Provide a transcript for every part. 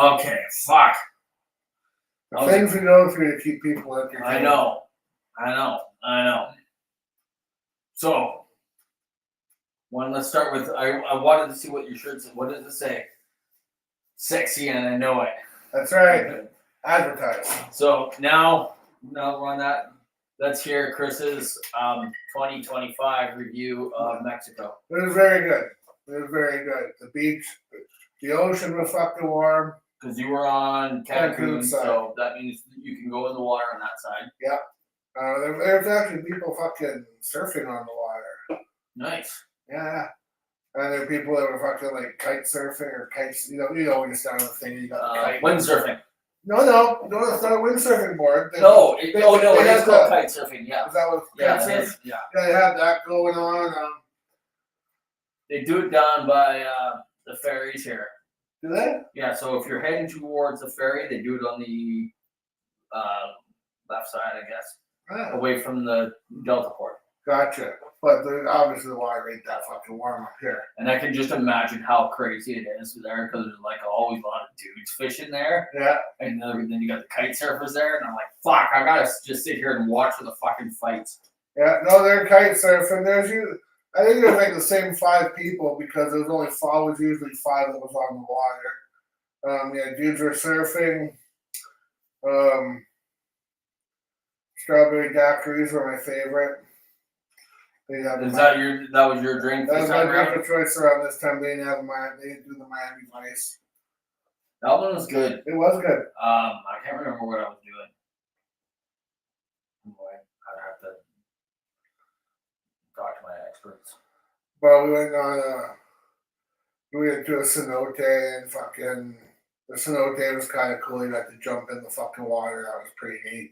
Okay, fuck. The things we go through to keep people entertained. I know. So, let's start with, I wanted to see what your shirt said. What does it say? Sexy, and I know it. That's right. Advertise. So now we're on that. Let's hear Chris's 2025 review of Mexico. It was very good. The beach, the ocean was fucking warm. Because you were on Cancun, so that means you can go in the water on that side. Yeah. There's actually people fucking surfing on the water. Nice. Yeah. And there are people that were fucking like kite surfing or kites. You know when you stand on the thing, you got the kite. Windsurfing. No, it's not a windsurfing board. It is called kite surfing. Yeah. Is that what kites is? Yeah. Yeah, they have that going on. They do it down by the ferries here. Do they? Yeah. So if you're heading towards the ferry, they do it on the left side, I guess, away from the Delta port. Gotcha. But obviously the water ain't that fucking warm up here. And I can just imagine how crazy it is there because there's like always a lot of dudes fishing there. Yeah. And then you got the kite surfers there, and I'm like, fuck, I gotta just sit here and watch for the fucking fights. Yeah, no, they're kite surfing. I think there's like the same 5 people because there was usually 5 that was on the water. Dudes were surfing. Strawberry daiquiris were my favorite. That was your drink? That was my drink of choice around this time. They didn't do the Miami Vice. That one was good. It was good. I can't remember what I was doing. Boy, I'd have to talk to my experts. Well, we went to a cenote and fucking the cenote was kind of cool. You got to jump in the fucking water. That was pretty neat.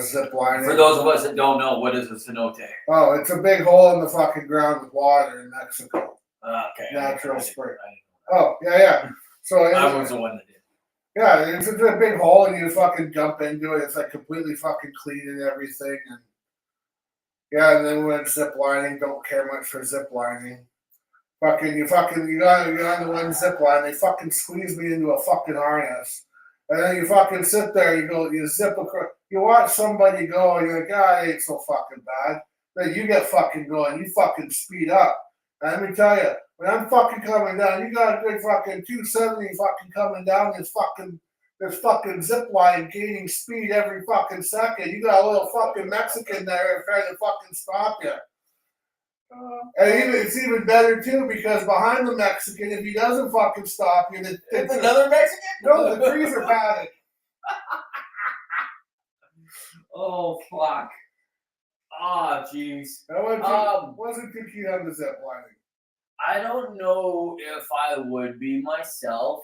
Zip lining. For those of us that don't know, what is a cenote? Oh, it's a big hole in the fucking ground with water in Mexico. Okay. Natural spring. Oh, yeah. So I was the one that did. Yeah, it's a big hole and you fucking jump into it. It's like completely fucking clean and everything. And yeah, and then we went zip lining. Don't care much for zip lining. You got on the one zip line. They fucking squeeze me into a fucking harness. And then you fucking sit there, you zip across, you watch somebody go, and you're like, it ain't so fucking bad. Then you get fucking going, you fucking speed up. And let me tell you, when I'm fucking coming down, you got a good fucking 270 fucking coming down this fucking zip line gaining speed every fucking second. You got a little fucking Mexican there trying to fucking stop you. And it's even better too because behind the Mexican, if he doesn't fucking stop you, it's another Mexican. No, the trees are padded. Oh fuck! Ah, jeez. Wasn't too keen on the zip lining. I don't know if I would be myself.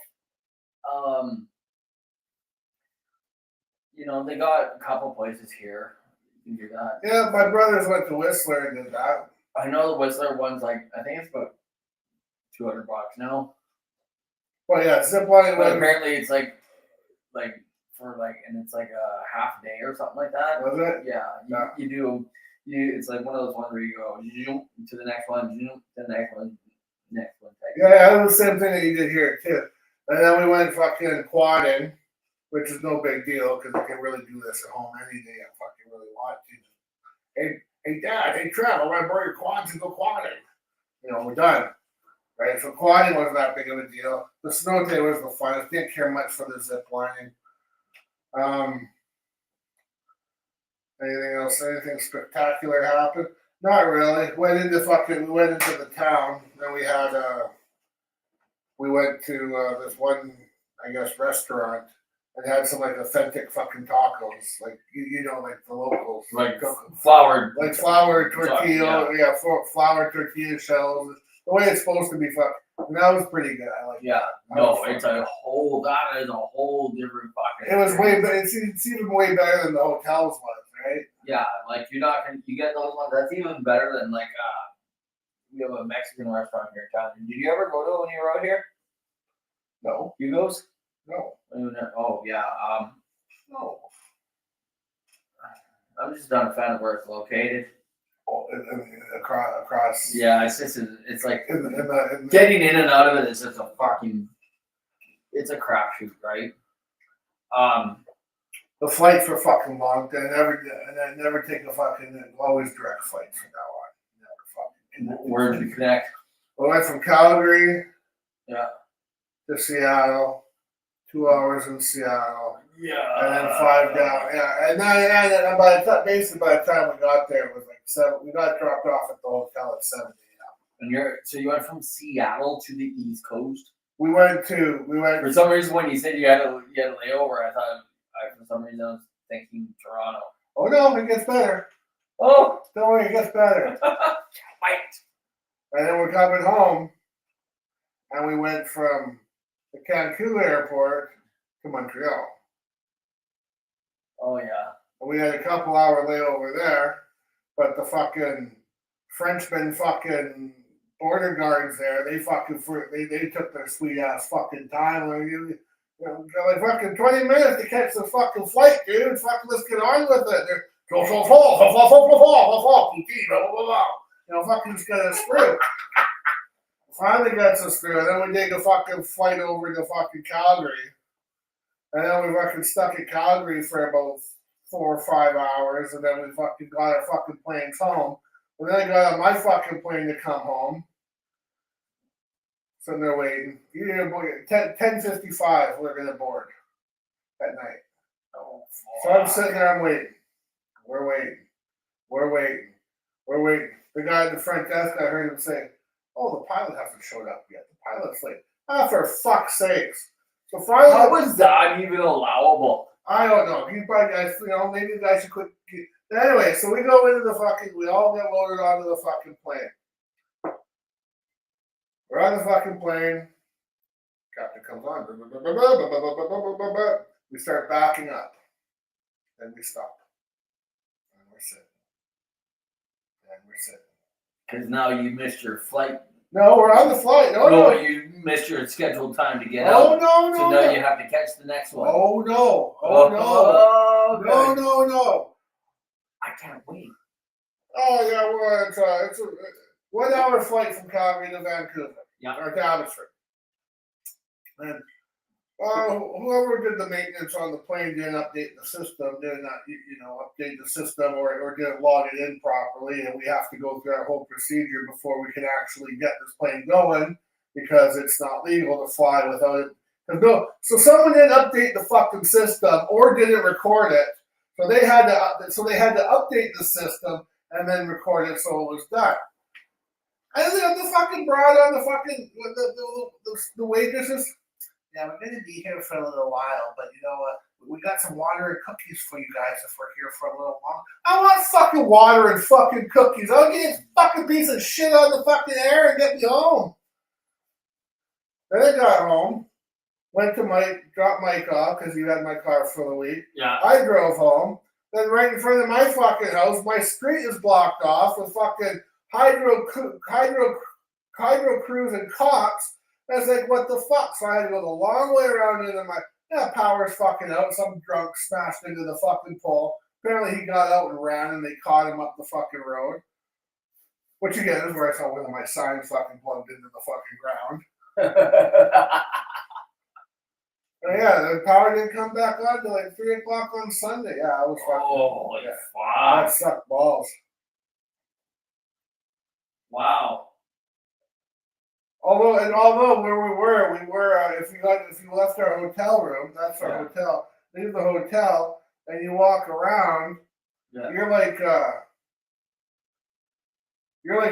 They got a couple places here. You can do that. Yeah, my brothers went to Whistler and did that. I know the Whistler one's I think it's about $200 now. Well, yeah, zip lining. But apparently it's and it's like a half day or something like that. Was it? Yeah, you do. It's like one of those ones where you go to the next one, to the next one. Yeah, it was the same thing that you did here too. And then we went fucking quadding, which is no big deal because you can really do this at home any day I fucking really want to. Hey, Dad, hey, Trev, I want to borrow your quads and go quadding. We're done. Right? So quadding wasn't that big of a deal. The cenote was the funnest. Didn't care much for the zip lining. Anything else? Anything spectacular happened? Not really. We went into the town. Then we went to this one, I guess, restaurant. And had some authentic fucking tacos, like the locals, flour tortilla, flour tortilla shells, the way it's supposed to be. And that was pretty good. I like. Yeah, that is a whole different fucking. It was way better. It's even way better than the hotels was, right? Yeah, you get those ones. That's even better than we have a Mexican restaurant here in town. Did you ever go to when you were out here? No. Hugo's? No. Oh yeah. No. I'm just not a fan of where it's located. Oh, across. Yeah, it's like getting in and out of it is just a fucking it's a crapshoot, right? The flights were fucking long. I never take a fucking always direct flights from now on. Never fucking. Where did you connect? We went from Calgary Yeah. to Seattle, 2 hours in Seattle, Yeah. and then 5 down. Yeah, and then basically by the time we got there, it was like 7. We got dropped off at the hotel at 7 a.m. And so you went from Seattle to the East Coast. We went. For some reason, when you said you had a layover, I thought for some reason I was thinking Toronto. Oh no, it gets better. Oh, Don't worry, it gets better. Right. And then we're coming home, and we went from the Cancun airport to Montreal. Oh yeah. And we had a couple hour layover there, but the fucking Frenchmen fucking border guards there, they took their sweet ass fucking time. Like fucking 20 minutes to catch the fucking flight, dude. Fucking let's get on with it. They're fucking just got us through. Finally gets us through, and then we take a fucking flight over to fucking Calgary. And then we fucking stuck at Calgary for about 4 or 5 hours, and then we fucking got our fucking planes home. And then I got on my fucking plane to come home. So they're waiting. 10:55, we're gonna board at night. Oh, So I'm sitting there, I'm waiting. We're waiting. The guy at the front desk, I heard him say, "Oh, the pilot hasn't showed up yet. The pilot's late." Ah, for fuck's sakes. So finally, how was that even allowable? I don't know. You probably guys, maybe the guys should quit. Anyway, so we go into the fucking, we all get loaded onto the fucking plane. We're on the fucking plane. Captain comes on. We start backing up. Then we stop. And we're sitting. Because now you missed your flight. No, we're on the flight. No. You missed your scheduled time to get Oh, out. no. So now you have to catch the next one. Oh, no. Okay. No. I can't wait. Oh, yeah, we're on it's a 1 hour flight from Calgary to Vancouver. Yeah. Or to Abbotsford. And whoever did the maintenance on the plane didn't update the system, didn't update the system or didn't log it in properly, and we have to go through that whole procedure before we can actually get this plane going because it's not legal to fly without it. So someone didn't update the fucking system or didn't record it. So they had to update the system and then record it so it was done. And then the fucking broad on the fucking the waitresses. Yeah, we're going to be here for a little while, but we got some water and cookies for you guys if we're here for a little while. I want fucking water and fucking cookies. I'll get this fucking piece of shit on the fucking air and get me home. Then I got home, went to Mike, dropped Mike off because he had my car for the week. Yeah. I drove home. Then right in front of my fucking house, my street is blocked off with fucking hydro crews and cops. I was like, what the fuck? So I had to go the long way around into power's fucking out. Some drunk smashed into the fucking pole. Apparently he got out and ran and they caught him up the fucking road. Which again is where I saw one of my signs fucking plugged into the fucking ground. Yeah, the power didn't come back on till like 3 o'clock on Sunday. Yeah, I was fucking. Holy fuck. fuck. That sucked balls. Wow. Although where we were if you left our hotel room, that's our hotel. Leave the hotel and you walk around. Yeah. You're like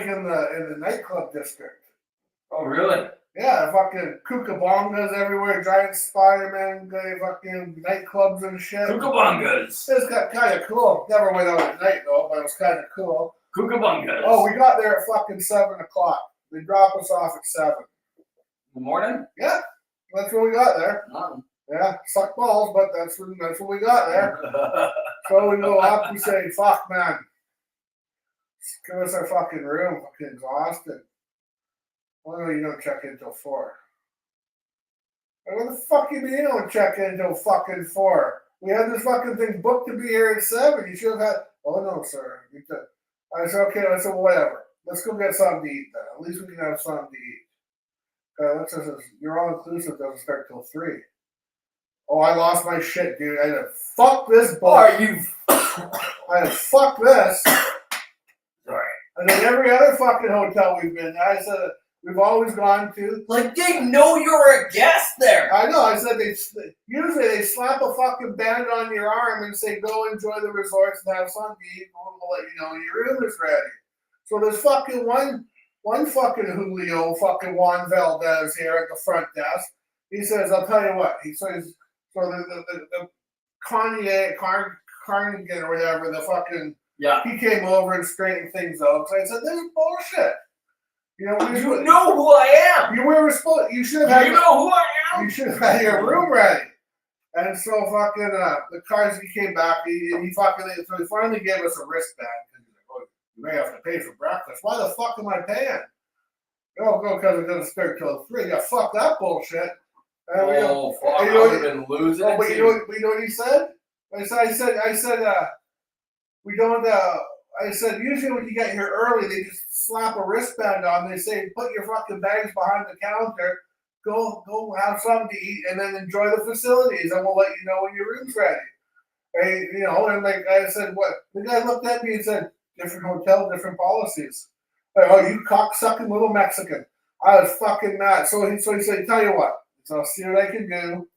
in the nightclub district. Oh really? Yeah, fucking kookaburras everywhere, giant Spider-Man, fucking nightclubs and shit. Kookaburras. It's got kind of cool. Never went out at night though, but it was kind of cool. Kookaburras. Oh, we got there at fucking 7 o'clock. They drop us off at 7. Good morning? Yeah, that's when we got there. None. Yeah, suck balls, but that's when we got there. So we go up, we say, fuck, man. Give us our fucking room. Fucking exhausted. Well, no, you don't check in until 4. What the fuck you mean you don't check in until fucking 4? We had this fucking thing booked to be here at 7. You should have had, oh no, sir. I said, okay, I said, well, whatever. Let's go get something to eat then. At least we can have something to eat. What's this? Your all inclusive doesn't start till 3. Oh, I lost my shit, dude. I said, fuck this Are bullshit. you? I said, fuck this. Sorry. And then every other fucking hotel we've been, I said, we've always gone to. Like they know you're a guest there. I know. I said usually they slap a fucking band on your arm and say, "Go enjoy the resorts and have something to eat. We'll let you know when your room is ready." So there's fucking one fucking Julio, fucking Juan Valdez here at the front desk. He says, "I'll tell you what." He says, "So the Carnigan or whatever, the fucking Yeah. he came over and straightened things out." So I said, "This is bullshit." You know who I am. You should have had. You know who I am. You should have had your room ready. And so fucking the cars, he came back. He finally gave us a wristband. Oh, you may have to pay for breakfast. Why the fuck am I paying? Oh, go because it doesn't start till 3. Yeah, fuck that bullshit. Fuck! I would have been losing. Oh, but you know what he said? I said, we don't. I said, usually when you get here early, they just slap a wristband on. They say, put your fucking bags behind the counter. Go have something to eat, and then enjoy the facilities, and we'll let you know when your room's ready. And like I said, what the guy looked at me and said, different hotel, different policies. Like, oh, you cocksucking little Mexican. I was fucking mad. So he said, tell you what, so I'll see what I can do.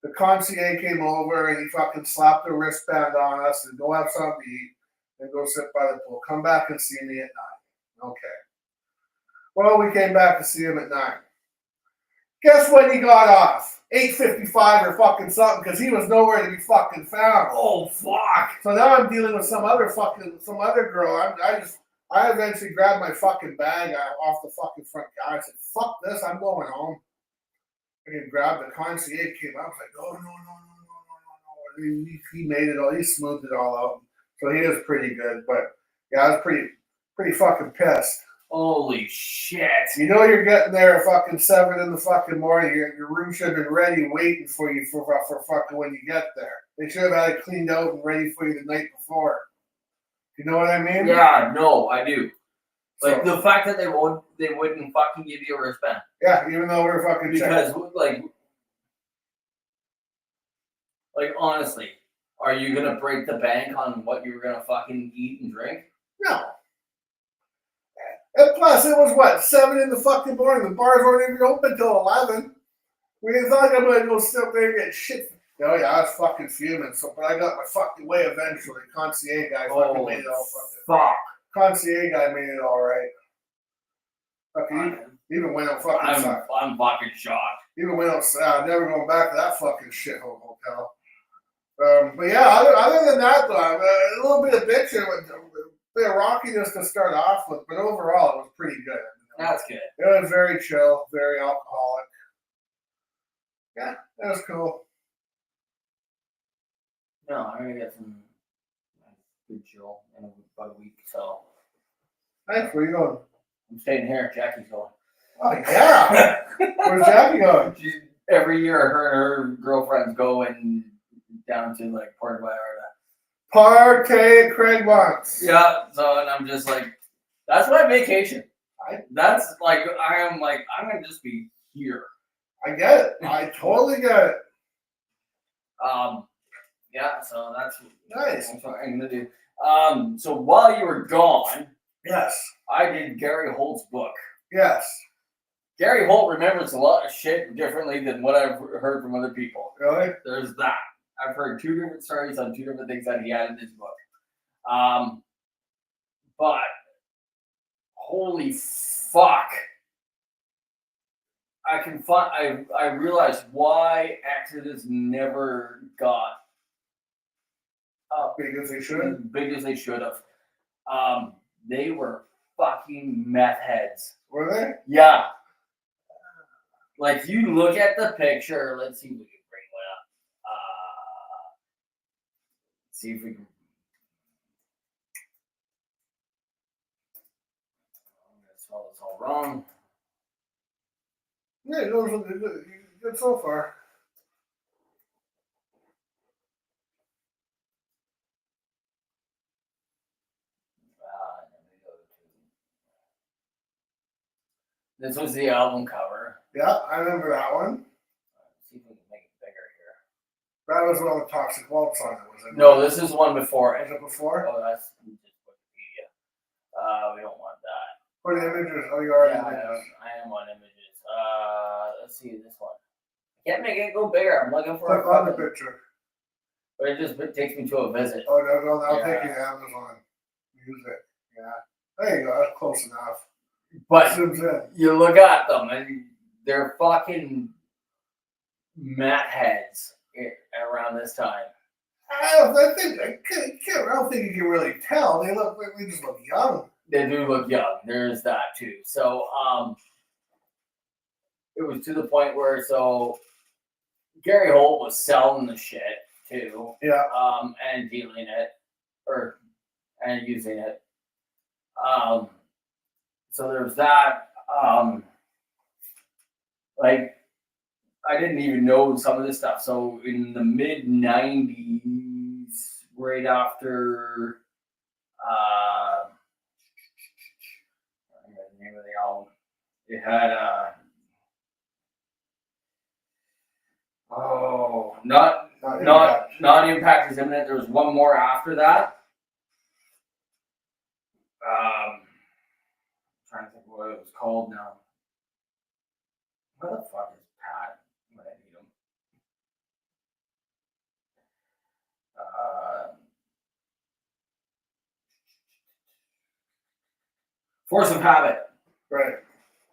The concierge came over and he fucking slapped a wristband on us and go have something to eat and go sit by the pool. Come back and see me at 9. Okay. Well, we came back to see him at 9. Guess when he got off? 8:55 or fucking something, because he was nowhere to be fucking found. Oh fuck! So now I'm dealing with some other girl. I eventually grabbed my fucking bag off the fucking front guy. I said, "Fuck this! I'm going home." And he grabbed the concierge. Came out. I was like, "Oh no!" He made it all. He smoothed it all out. So he was pretty good. But yeah, I was pretty fucking pissed. Holy shit! You know you're getting there at fucking 7 in the fucking morning. Your room should have been ready, waiting for you for fucking when you get there. They should have had it cleaned out and ready for you the night before. You know what I mean? Yeah, no, I do. Like So, the fact that they wouldn't fucking give you a wristband. yeah, even though we're fucking Because like honestly, are you gonna break the bank on what you were gonna fucking eat and drink? No. And plus, it was what, 7 in the fucking morning. The bars weren't even open till 11. We didn't think I'm gonna go sit there and get shit. Oh yeah, I was fucking fuming. So, but I got my fucking way eventually. Concierge guy fucking made it all fucking. Fuck. Concierge guy made it all right. Fucking even went on fucking. I'm fucking shocked. Even went on. Never going back to that fucking shithole hotel. But yeah, other than that though, a little bit of bitching with. A bit of rockiness to start off with, but overall it was pretty good. That's good. It was very chill, very alcoholic. Yeah, that was cool. No, I'm gonna get some good chill in about a week. So. Nice. Where you going? I'm staying here. Jackie's going. Oh yeah. Where's Jackie going? Every year, her and her girlfriends go down to like Puerto Vallarta. Partay Craig Bonds. Yeah, so and I'm just like, that's my vacation. That's like I'm gonna just be here. I get it. I totally get it. Yeah, so that's nice. That's what I'm gonna do. So while you were gone, yes, I did Gary Holt's book. Yes. Gary Holt remembers a lot of shit differently than what I've heard from other people. Really? There's that. I've heard 2 different stories on 2 different things that he had in his book. But holy fuck. I realized why Exodus never got big as they should. Big as they should have. They were fucking meth heads. Were they? Yeah. Like you look at the picture, let's see if we can bring one up. See if we can. I'm gonna spell this all wrong. Yeah, it goes good so far. This was the album cover. Yeah, I remember that one. Let's see if we can make it bigger here. That was one with Toxic Waltz on it, was it? No, this is one before Was it. it before? Oh, that's just Wikipedia. We don't want that. What images? Oh, you already Yeah, did. I am on images. Let's see this one. I can't make it go bigger. I'm looking for Click a on the fucking, picture. but it takes me to a visit. Oh, no, I'll Yeah. take you to Amazon. Music. Yeah. There you go. That's close enough. But Zooms in. you look at them and they're fucking mat heads around this time. I don't think you can really tell. They just look young. They do look young. There's that too. So it was to the point where Gary Holt was selling the shit too. Yeah. And dealing it and using it. So there's that. Like I didn't even know some of this stuff. So in the mid '90s, right after I don't know the name of the album, it had not Impact is Imminent. There was one more after that. I'm trying to think of what it was called now. Where the fuck is Pat when I need him? Force of Habit. Right.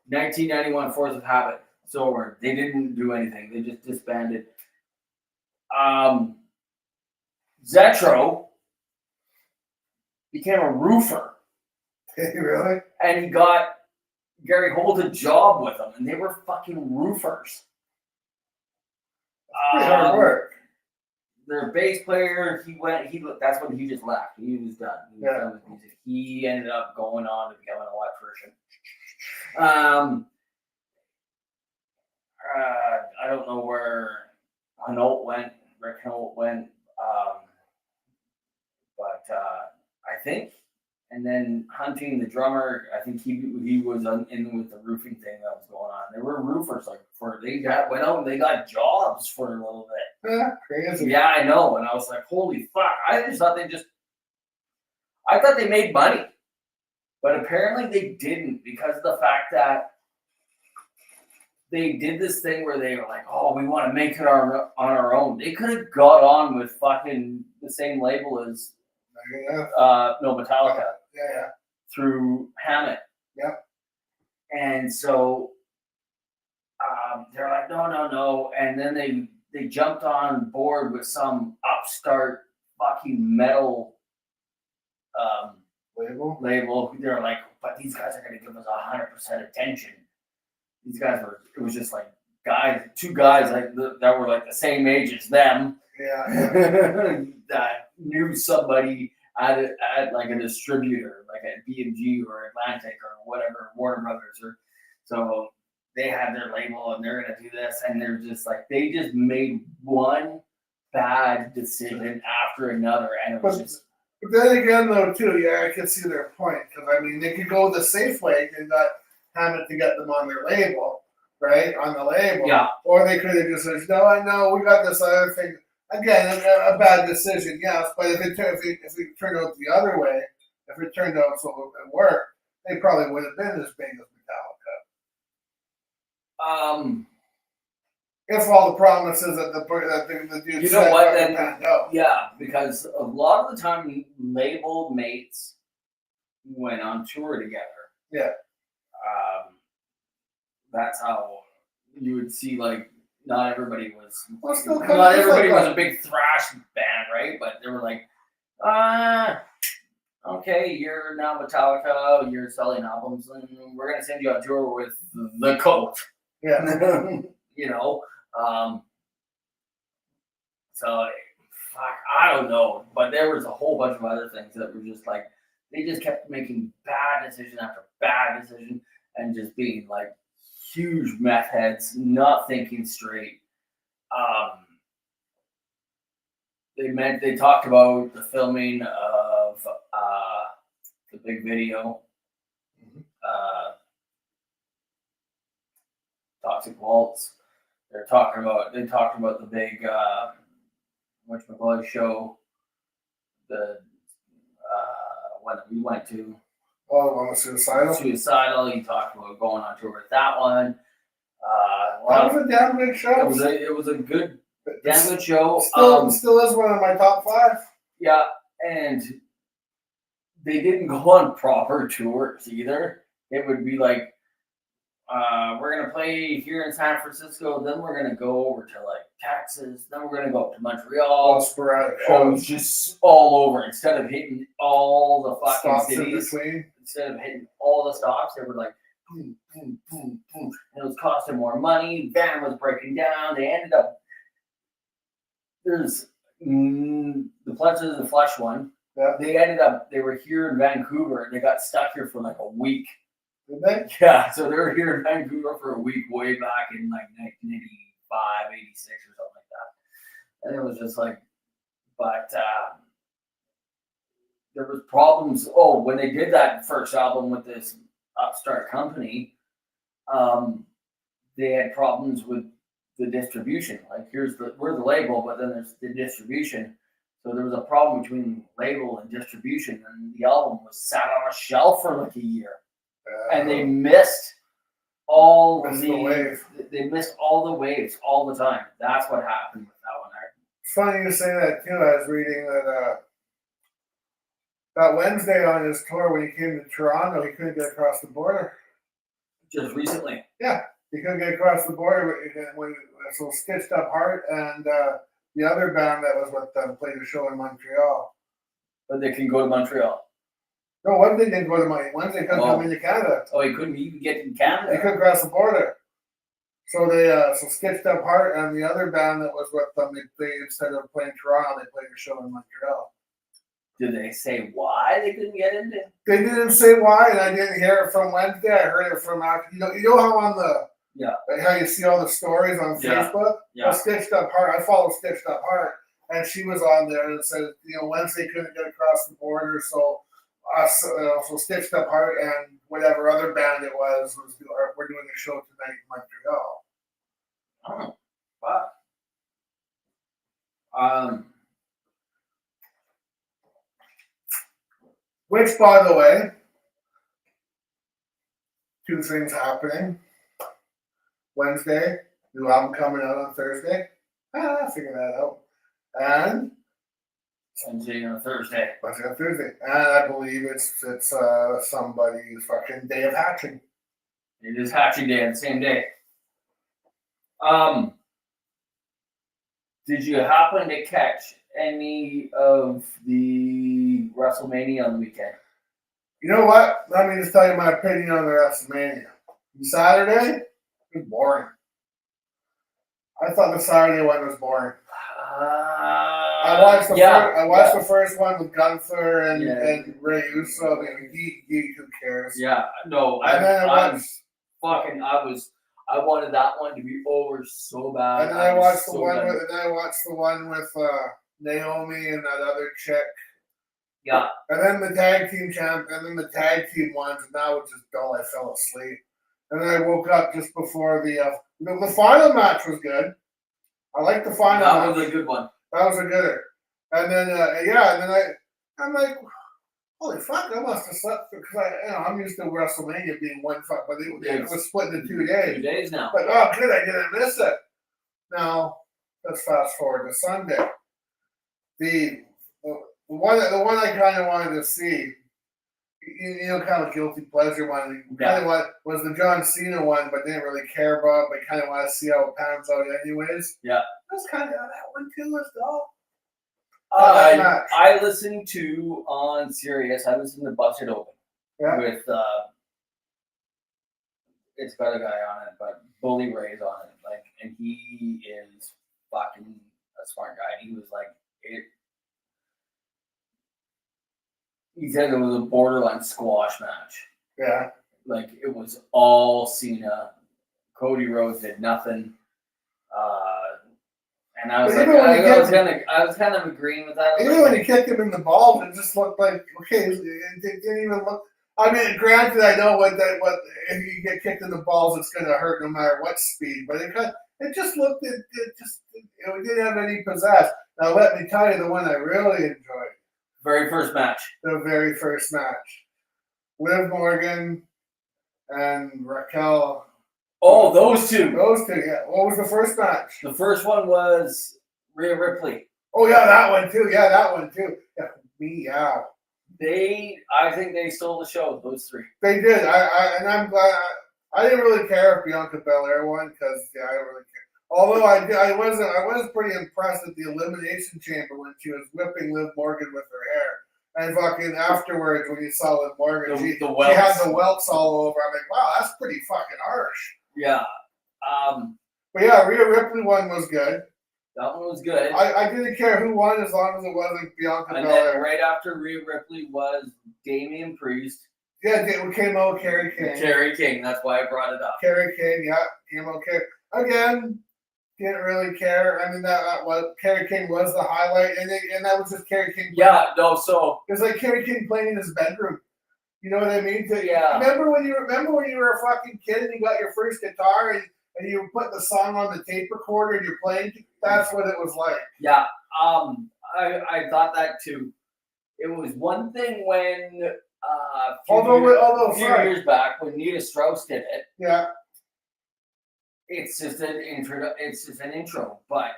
1991 Force of Habit. So they didn't do anything. They just disbanded. Zetro became a roofer. Really? And he got Gary Holt a job with him, and they were fucking roofers. Pretty hard work. Their bass player, that's when he just left. He was done. He was done with music. He ended up going on to become an electrician. I don't know where Hinault went, Rick Hinault went, but I think. And then Hunting, the drummer, I think he was in with the roofing thing that was going on. They were roofers, went out and they got jobs for a little bit. Yeah, crazy. Yeah, I know. And I was like, holy fuck! I thought they made money, but apparently they didn't because of the fact that they did this thing where they were like, oh, we want to make it on our own. They could have got on with fucking the same label as Metallica. Yeah. Through Hammett. Yep. And so they're like, no. And then they jumped on board with some upstart fucking metal label. They're like, but these guys are going to give us 100% attention. These guys it was just like two guys like that were like the same age as them. Yeah. That knew somebody at like a distributor, like at BMG or Atlantic or whatever, Warner Brothers, so they had their label and they're gonna do this, and they're just like they just made one bad decision after another, and it was just. But then again, though, too, yeah, I can see their point because I mean they could go the safe way and got Hammett to get them on their label, right? On the label, yeah. Or they could have just said, no, we got this other thing. Again, a bad decision, yes. But if it turned out the other way, if it turned out so it worked, they probably would have been as big as Metallica. If all the promises that the dude you know what? Then no. Yeah, because a lot of the time label mates went on tour together. Yeah. That's how you would see like. Not everybody was. Not everybody was a big thrash band, right? But they were like, okay, you're now Metallica. You're selling albums, and we're gonna send you on tour with the Cult. Yeah. So, fuck, I don't know, but there was a whole bunch of other things that were just like they just kept making bad decision after bad decision, and just being like. Huge meth heads, not thinking straight. They talked about the filming of the big video. Toxic Waltz. They talked about the big whatchamacallit show, the one that we went to. Oh, the one with Suicidal? Suicidal. He talked about going on tour with that one. That was a damn good show. It was a good, damn good show. Still is one of my top 5. Yeah, and they didn't go on proper tours either. It would be like, we're gonna play here in San Francisco, then we're gonna go over to like Texas, then we're gonna go up to Montreal. All sporadic shows, shows. just all over. Instead of hitting all the fucking Stops in cities, between. instead of hitting all the stops, they were like boom, boom, boom, boom, and it was costing more money. Van was breaking down. They ended up there's the Pleasures of the Flesh one. Yeah. They were here in Vancouver and they got stuck here for like a week. Did they? Yeah, so they were here in Vancouver for a week way back in like 1985, 86 or something like that. And it was just like, but there was problems. Oh, when they did that first album with this upstart company, they had problems with the distribution. Like we're the label, but then there's the distribution. So there was a problem between label and distribution, and the album was sat on a shelf for like a year. And they missed all the wave. They missed all the waves all the time. That's what happened with that one. It's funny you say that too. I was reading that Wednesday on his tour when he came to Toronto, he couldn't get across the border. Just recently. Yeah, he couldn't get across the border so Stitched Up Heart and the other band that was with them played a show in Montreal. But they can go to Montreal. No, Wednesday didn't go to Montreal. Wednesday couldn't come into Canada. Oh, he couldn't even get in Canada. He couldn't cross the border. So they Stitched Up Heart and the other band that was with them, they instead of playing Toronto, they played a show in Montreal. Did they say why they couldn't get into? They didn't say why, and I didn't hear it from Wednesday. I heard it from you know how on the how you see all the stories on Facebook. Yeah. Well, Stitched Up Heart. I follow Stitched Up Heart, and she was on there and said, Wednesday couldn't get across the border, so so Stitched Up Heart and whatever other band it was we're doing a show tonight in Montreal. Oh, wow. Which, by the way, 2 things happening. Wednesday, new album coming out on Thursday. I'll figure that out. And Wednesday or Thursday. Wednesday or Thursday. And I believe it's somebody's fucking day of hatching. It is hatching day on the same day. Did you happen to catch any of the WrestleMania on the weekend? You know what? Let me just tell you my opinion on the WrestleMania. Saturday, it was boring. I thought the Saturday one was boring. I watched the first one with Gunther and Ray Uso. Who cares? Yeah, no. I wanted that one to be over so bad. And then I watched the one with Naomi and that other chick. Yeah. And then the tag team the tag team ones, and that was just dull. I fell asleep. And then I woke up just before the final match was good. I like the final match. That was a good one. That was a gooder. And then I'm like, holy fuck, I must have slept because I'm used to WrestleMania being one fuck, but it was split into 2 days. 2 days now. But oh good, I didn't miss it. Now let's fast forward to Sunday. The one I kind of wanted to see, kind of guilty pleasure one. Kind of what was the John Cena one, but didn't really care about. But kind of want to see how it pans out, anyways. Yeah, that's kind of how that one too. Let's go. I listened to on Sirius. I listened to Busted Open with it's got a guy on it, but Bully Ray's on it. And he is fucking a smart guy. He was like it. He said it was a borderline squash match. Yeah. Like it was all Cena. Cody Rhodes did nothing. And I was I was kind of agreeing with that. Even when he kicked him in the balls, it just looked like it didn't even look. I mean, granted, I know what if you get kicked in the balls, it's going to hurt no matter what speed. But it just looked it didn't have any pizzazz. Now let me tell you the one I really enjoyed. Very first match. The very first match. Liv Morgan and Raquel. Oh, those two. Those two, yeah. What was the first match? The first one was Rhea Ripley. Oh yeah, that one too. Yeah, that one too. Yeah, meow. I think they stole the show. Those three. They did. And I'm glad. I didn't really care if Bianca Belair won because I don't really care. Although I was pretty impressed at the Elimination Chamber when she was whipping Liv Morgan with her hair. And fucking afterwards, when you saw Liv Morgan, she had the welts all over. I'm like, wow, that's pretty fucking harsh. Yeah. But yeah, Rhea Ripley one was good. That one was good. I didn't care who won as long as it wasn't Bianca Belair. Then right after Rhea Ripley was Damian Priest. Yeah, it came out Kerry King. Kerry King, that's why I brought it up. Kerry King, yeah, came out Kerry. Again, didn't really care. I mean, that was Kerry King was the highlight, and that was just Kerry King. Yeah, no, so it was like Kerry King playing in his bedroom. You know what I mean? Yeah. Remember when you were a fucking kid and you got your first guitar and you put the song on the tape recorder and you're playing? That's what it was like. Yeah. I thought that too. It was one thing when a few years back when Nita Strauss did it. Yeah. It's just an intro, but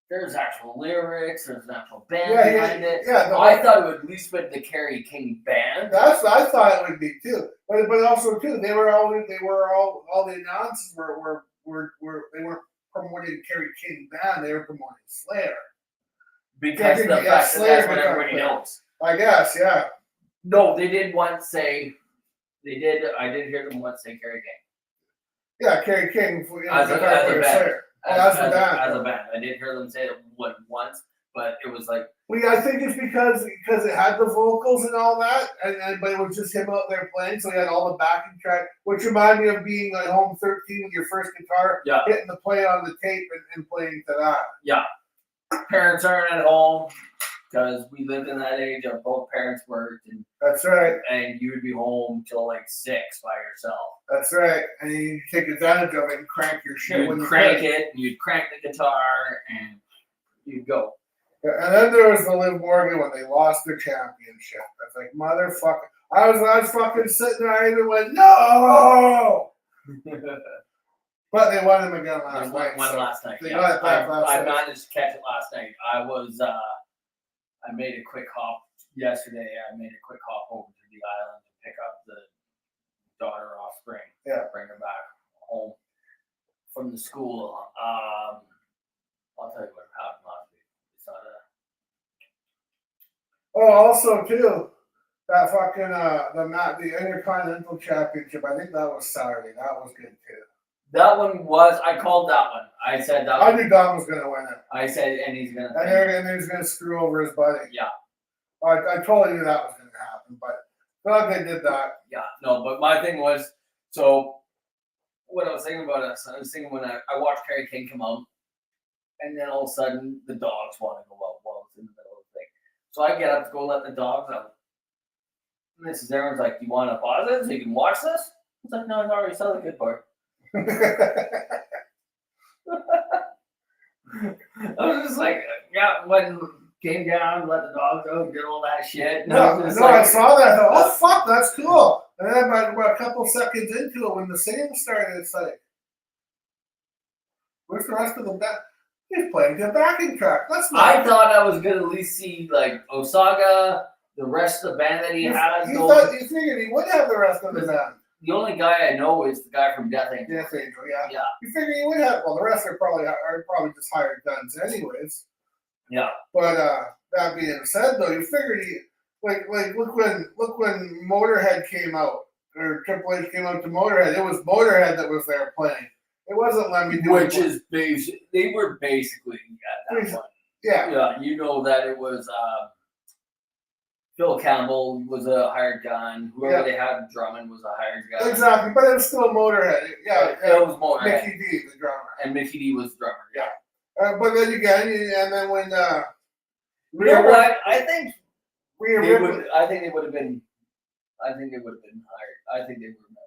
there's actual lyrics, there's an actual band behind it. Yeah, I thought it would at least been the Kerry King band. I thought it would be too. But also too, they were all the announcers were they weren't promoting Kerry King band, they were promoting Slayer. Because the fact that that's what everybody knows. I guess, yeah. No, they did once say I did hear them once say Kerry King. Yeah, Kerry King as a band. As a band. I did hear them say it once, but it was like. Well, I think it's because it had the vocals and all that, but it was just him out there playing, so he had all the backing track, which reminded me of being at home 13 with your first guitar, hitting the play on the tape and playing to that. Yeah. Parents aren't at home because we lived in that age of both parents worked. And that's right. And you would be home till like 6 by yourself. That's right. And you take advantage of it and crank your shit. You'd crank it, and you'd crank the guitar, and you'd go. And then there was the Liv Morgan when they lost their championship. I was like, motherfucker. I was fucking sitting there, I even went, no! But they won them again last night. Last night. I managed to catch it last night. I made a quick hop yesterday. I made a quick hop over to the island to pick up the daughter off spring. Yeah. Bring her back home from the school. I'll tell you what happened last week. Also too, that fucking the Intercontinental Championship. I think that was Saturday. That was good too. That one was. I called that one. I said that. I knew Dom was gonna win it. I said, and he's gonna. And he's gonna screw over his buddy. Yeah. I totally knew that was gonna happen, but glad they did that. Yeah. No, but my thing was so. What I was thinking about us, I was thinking when I watched Kerry King come out, and then all of a sudden the dogs want to go out while it's in the middle of the thing. So I get up to go let the dogs out. And Mrs. Aaron's like, "Do you want to pause it so you can watch this?" It's like, "No, I already saw the good part." I was just like, yeah, when came down, let the dogs out, did all that shit. I saw that. Oh, fuck, that's cool. And then about a couple seconds into it, when the singing started, it's like, where's the rest of the band? He's playing the backing track. I thought I was going to at least see, like, Osaga, the rest of the band that he has. You figured he would have the rest of the band. The only guy I know is the guy from Death Angel. Death Angel, yeah. You figure he would have. Well, the rest are probably just hired guns, anyways. Yeah. But that being said, though, you figured he look when Motorhead came out or Triple H came out to Motorhead. It was Motorhead that was there playing. It wasn't Lemmy. Which is basic. They were basically at that point. Yeah. Yeah. You know that it was. Phil Campbell was a hired gun. Whoever they had drumming was a hired gun. Exactly, but it was still Motorhead. Yeah, it was Motorhead. Mickey D, the drummer. And Mickey D was the drummer. Yeah. But then again, and then when you know what? I think they would have been I think they would have been hired. I think they were members.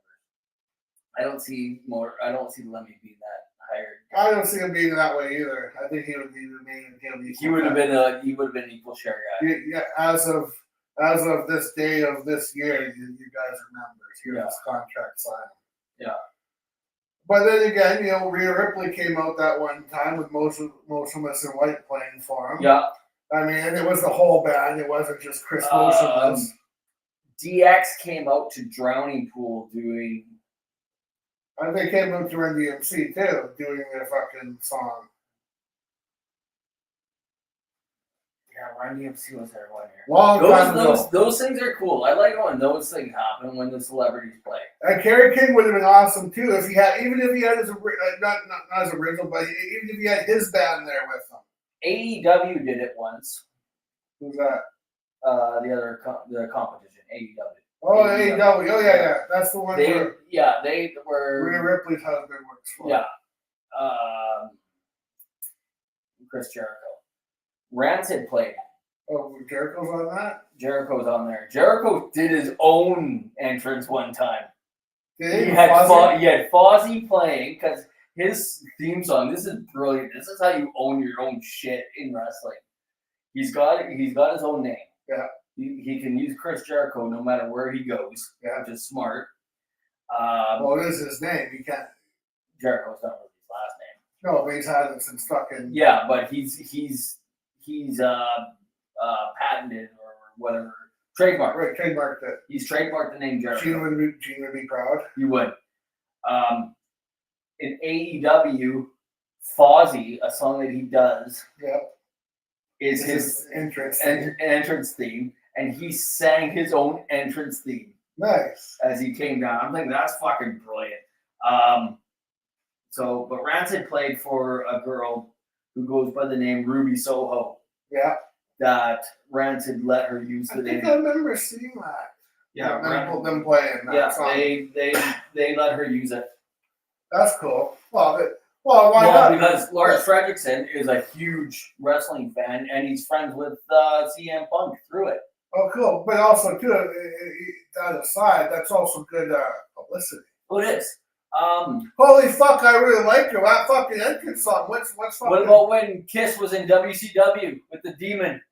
I don't see Lemmy being that hired. I don't see him being that way either. I think he would be the main. He would have been an equal share guy. Yeah, as of this day of this year, you guys are members. Here's this contract signing. Yeah. But then again, Rhea Ripley came out that one time with Motionless in White playing for him. Yeah. I mean, it was the whole band. It wasn't just Chris Motionless. DX came out to Drowning Pool doing. I think they came out to Run DMC too, doing their fucking song. Yeah, Run DMC was there one year. Long time ago. Those things are cool. I like when those things happen when the celebrities play. And Kerry King would have been awesome too if he had, even if he had his not as original, but even if he had his band there with him. AEW did it once. Who's that? The competition, AEW. Oh, AEW. Oh, yeah. That's the one They where were. Rhea Ripley's husband works for. Yeah. Chris Jericho. Rancid played. Oh, Jericho's on that? Jericho's on there. Jericho did his own entrance one time. Did He had Fozzy playing because his theme song. This is brilliant. This is how you own your own shit in wrestling. He's got his own name. Yeah. He can use Chris Jericho no matter where he goes. Yeah. Which is smart. Well, it is his name. He can't. Jericho's not really his last name. No, but he's had it since fucking. Yeah, but he's patented or whatever. Trademark. Right, trademarked it. He's trademarked the name Jericho. Gene would be proud. He would. In AEW, Fozzy, a song that he does, is his entrance theme, and he sang his own entrance theme. Nice. As he came down. I'm thinking that's fucking brilliant. But Rancid played for a girl who goes by the name Ruby Soho. Yeah. That Rancid let her use the name. I remember seeing that. Yeah, them playing that song. they let her use it. That's cool. Well, why not? Because Lars Fredrickson is a huge wrestling fan, and he's friends with CM Punk through it. Oh, cool. But also, too, that aside, that's also good publicity. Oh, it is. Holy fuck, I really like her. That fucking entrance song. What's fucking... What about when Kiss was in WCW with the Demon?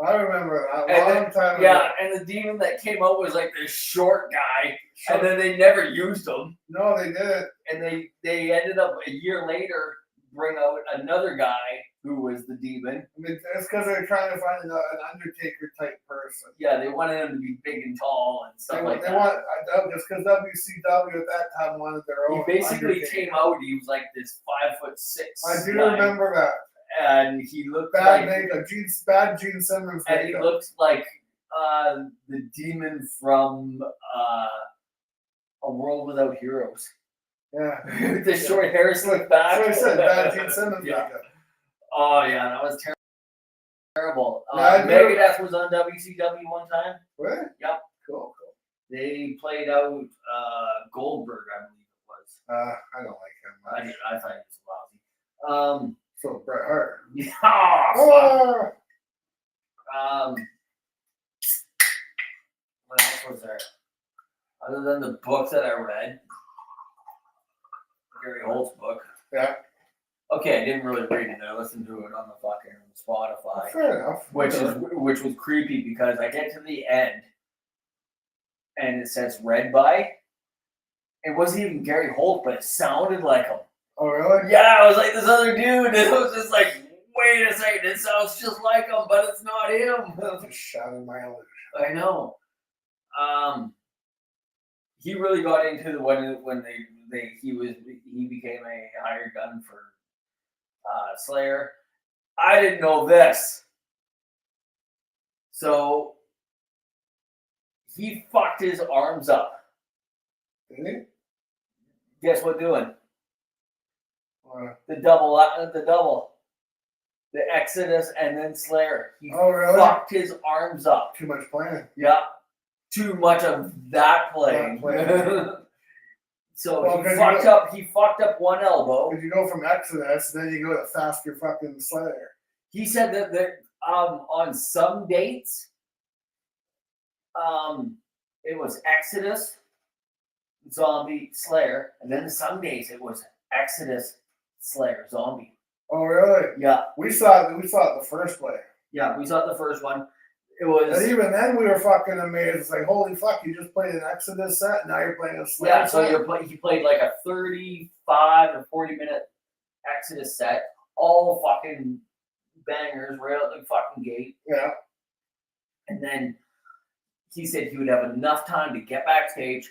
I remember that. Long time ago. Yeah, and the Demon that came out was like this short guy, and then they never used him. No, they didn't. And they ended up a year later bring out another guy who was the Demon. I mean, it's because they're trying to find an Undertaker type person. Yeah, they wanted him to be big and tall and stuff like that. Just because WCW at that time wanted their own. He basically Undertaker. came out. He was like this 5'6". I do remember that. And he looked bad like makeup, bad Gene Simmons and makeup. he looked like the Demon from A World Without Heroes. Yeah, with the short hair slicked back. That's what I said. Bad Gene Simmons makeup. Oh yeah, that was terrible. Yeah, Megadeth was on WCW one time. Really? Yep. Cool. They played out Goldberg, I believe it was. I don't like him. I thought he was lousy. So Bret Hart. Oh, what else was there? Other than the book that I read, Gary Holt's book. Yeah. Okay, I didn't really read it. I listened to it on the fucking Spotify. Fair enough. Which was creepy because I get to the end and it says read by. It wasn't even Gary Holt, but it sounded like him. Oh, really? Yeah, I was like this other dude, and it was just like, wait a second, it sounds just like him, but it's not him. Just shouting my illusion. I know. He really got into the when he became a hired gun for Slayer. I didn't know this. So he fucked his arms up. Did he? Guess what doing? The double. The Exodus and then Slayer. He really? fucked his arms up. Too much playing. Yeah. Too much of that playing. So he fucked up one elbow. Because you go from Exodus, then you go to faster fucking Slayer. He said that on some dates, it was Exodus, Zombie, Slayer, and then some days it was Exodus, Slayer, Zombie. Oh, really? Yeah, We saw it the first way. yeah, we saw the first one. It was And even then, we were fucking amazed. It's like, holy fuck, you just played an Exodus set, now you're playing a Slayer yeah. So set? he played like a 35 or 40-minute Exodus set, all fucking bangers right out the fucking gate. Yeah. And then he said he would have enough time to get backstage,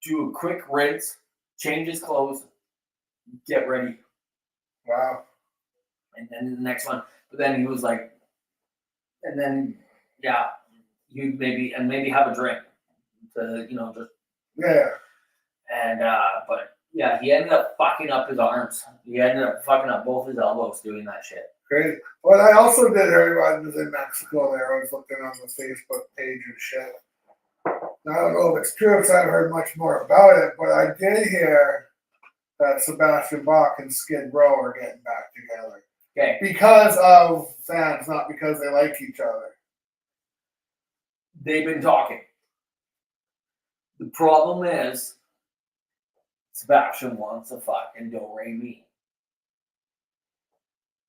do a quick rinse, change his clothes, get ready, Wow. and then the next one. But then he was like, and then yeah, you maybe have a drink to just Yeah. and but yeah, he ended up fucking up his arms. He ended up fucking up both his elbows doing that shit. Great. What I also did hear I was in Mexico there. I was looking on the Facebook page and shit. Now, I don't know if it's true because I haven't heard much more about it, but I did hear that Sebastian Bach and Skid Row are getting back together. Okay, Because of fans, not because they like each other. they've been talking. The problem is, Sebastian wants a fucking Do Re Mi.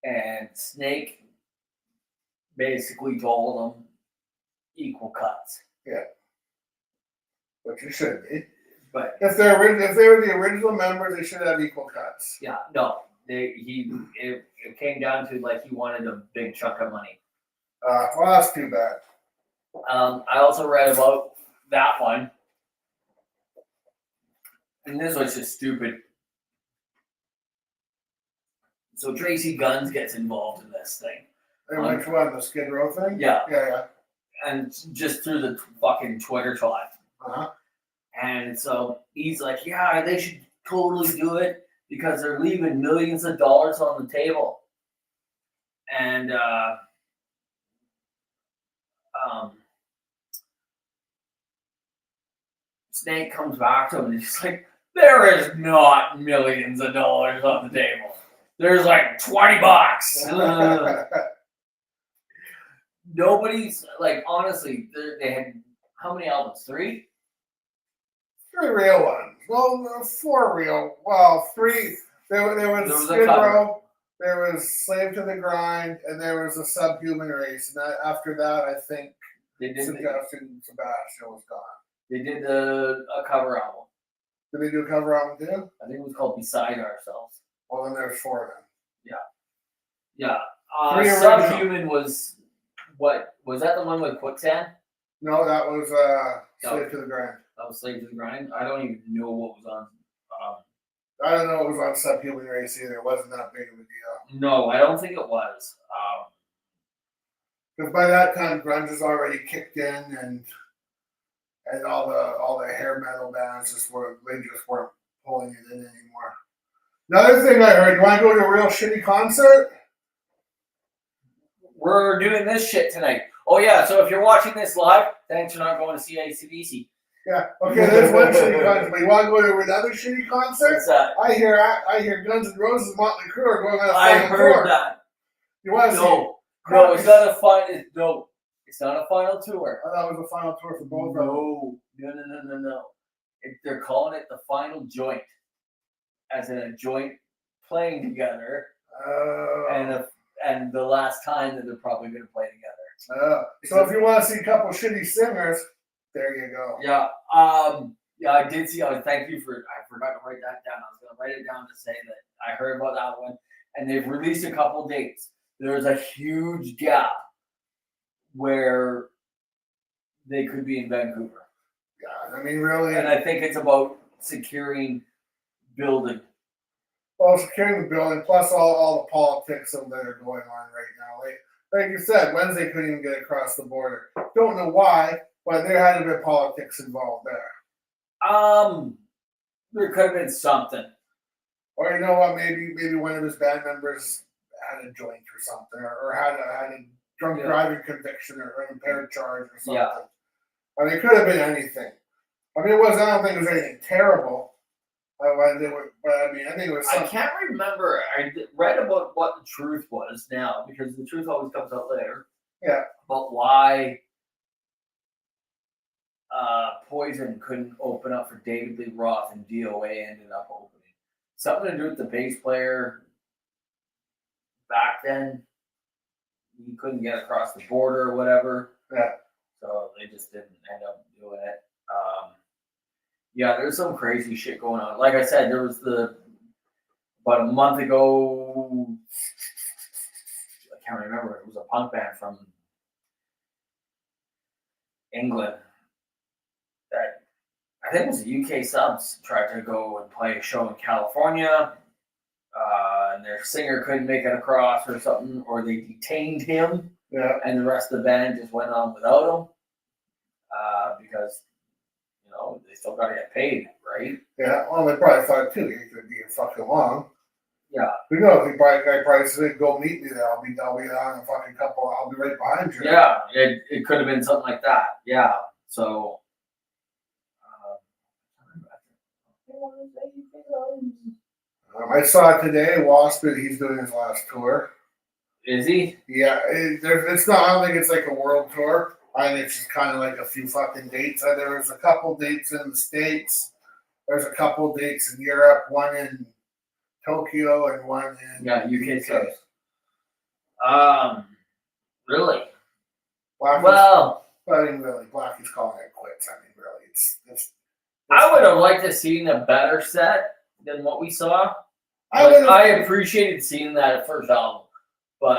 And Snake basically told him equal cuts. Yeah. Which it should be. But If they were the original members, they should have equal cuts. yeah, no. It came down to like he wanted a big chunk of money. Well, that's too bad. I also read about that one. And this was just stupid. So Tracy Guns gets involved in this thing. And which one? The Skid Row thing? Yeah. Yeah. And just through the fucking Twitter twat. Uh-huh. And so he's like, yeah, they should totally do it because they're leaving millions of dollars on the table. And Snake comes back to him and he's like, there is not millions of dollars on the table. There's like $20. Nobody's like, honestly, they had how many albums? 3? 3 real ones. Well, 4 real. Well, 3. There was a Skid cover. Row, there was Slave to the Grind, and there was a Subhuman Race. And after that, I think They did Sebastian was gone. they did a cover album. Did they do a cover album too? I think it was called Beside Ourselves. Well, then there's 4 of them. Yeah. 3 original. Subhuman was what? Was that the one with Quicksand? No, that was Slave to the Grind. That was Slave to the Grind. I don't even know what was on. I don't know it was on Subhuman Race either. It wasn't that big of a deal. No, I don't think it was. Because by that time, grunge has already kicked in, and all the hair metal bands just weren't pulling it in anymore. Another thing I heard, you want to go to a real shitty concert? We're doing this shit tonight. Oh yeah, so if you're watching this live, thanks for not going to see AC/DC. Yeah. Okay, there's one shitty concert. But you want to go to another shitty concert? What's that? I hear Guns N' Roses, Motley Crue are going on a I Final heard Tour. that. You want to see? No, it's not a final. No, it's not a final tour. I thought it was a final tour for both of them. No. They're calling it the final joint, as in a joint playing together, and the last time that they're probably going to play together. So if you want to see a couple shitty singers, there you go. Yeah. Yeah, I did see. Thank you for. I forgot to write that down. I was going to write it down to say that I heard about that one, and they've released a couple dates. There's a huge gap where they could be in Vancouver. Yeah, I mean, really. And I think it's about securing building. Well, securing the building, plus all the politics that are going on right now. Like you said, Wednesday couldn't even get across the border. Don't know why, but there had to be politics involved there. There could have been something. Or you know what? Maybe one of his band members had a joint or something, or had a drunk driving conviction or an impaired charge or something. Yeah. I mean, it could have been anything. I mean, I don't think it was anything terrible. But I think it was something. I can't remember. I read about what the truth was now, because the truth always comes out later. Yeah. About why Poison couldn't open up for David Lee Roth and DOA ended up opening. Something to do with the bass player back then. He couldn't get across the border or whatever. Yeah. So they just didn't end up doing it. Yeah, there's some crazy shit going on. Like I said, there was about a month ago, I can't remember, it was a punk band from England that I think it was the UK subs tried to go and play a show in California, and their singer couldn't make it across or something, or they detained him, and the rest of the band just went on without him because they still got to get paid, right? Yeah, well, they probably thought too, he could be fucking long. Yeah. We know the guy probably said, "Go meet me there. I'll be on a fucking couple. I'll be right behind you." Yeah, it could have been something like that. Yeah. So. I saw today Wasp. He's doing his last tour. Is he? Yeah, it's not. I don't think it's like a world tour. I think it's just kind of like a few fucking dates. There was a couple dates in the States. There's a couple dates in Europe. One in Tokyo and one in UK subs. Really? I mean, really, Blackie's calling it quits. I mean, really, it's I would have liked to seen a better set than what we saw. I appreciated seeing that first album, but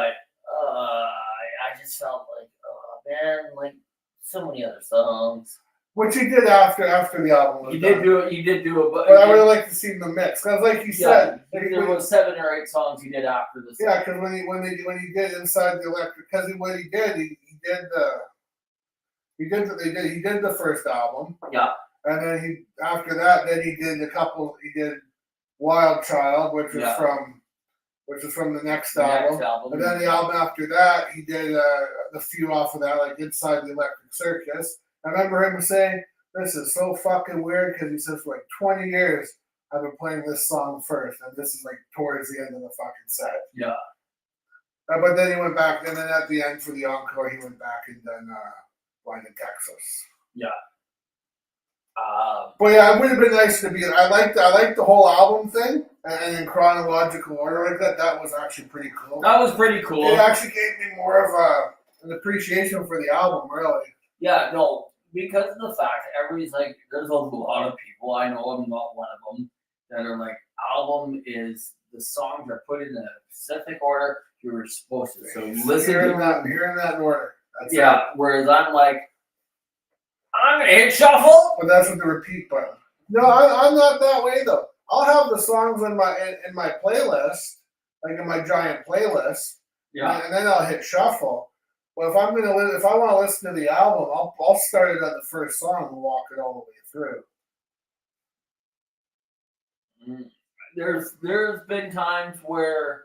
I just felt like, oh man, like so many other songs. Which he did after the album was He done. did do it, but I would have liked to see the mix because, like you said, there was 7 or 8 songs he did after this. Yeah, because when he did Inside the Electric, because what he did, he did the first album. Yeah. And then after that, he did Wild Child, which was from the next album. And then the album after that, he did the few off of that, like Inside the Electric Circus. I remember him saying, "This is so fucking weird," because he says for like 20 years I've been playing this song first, and this is like towards the end of the fucking set. Yeah. But then he went back, and then at the end for the encore, he went back and done Blind in Texas. Yeah. But yeah, it would have been nice to be. I liked the whole album thing, and in chronological order like that. That was actually pretty cool. That was pretty cool. It actually gave me more of an appreciation for the album, really. Yeah, no, because of the fact everybody's like, there's a lot of people, I know I'm not one of them, that are like, album is, the songs are put in a specific order you were supposed to. So listen to them. You're in that order. That's right. Whereas I'm like, I'm going to hit shuffle. But that's with the repeat button. No, I'm not that way though. I'll have the songs in my playlist, like in my giant playlist. Yeah. And then I'll hit shuffle. But if I want to listen to the album, I'll start it at the first song and walk it all the way through. There's been times where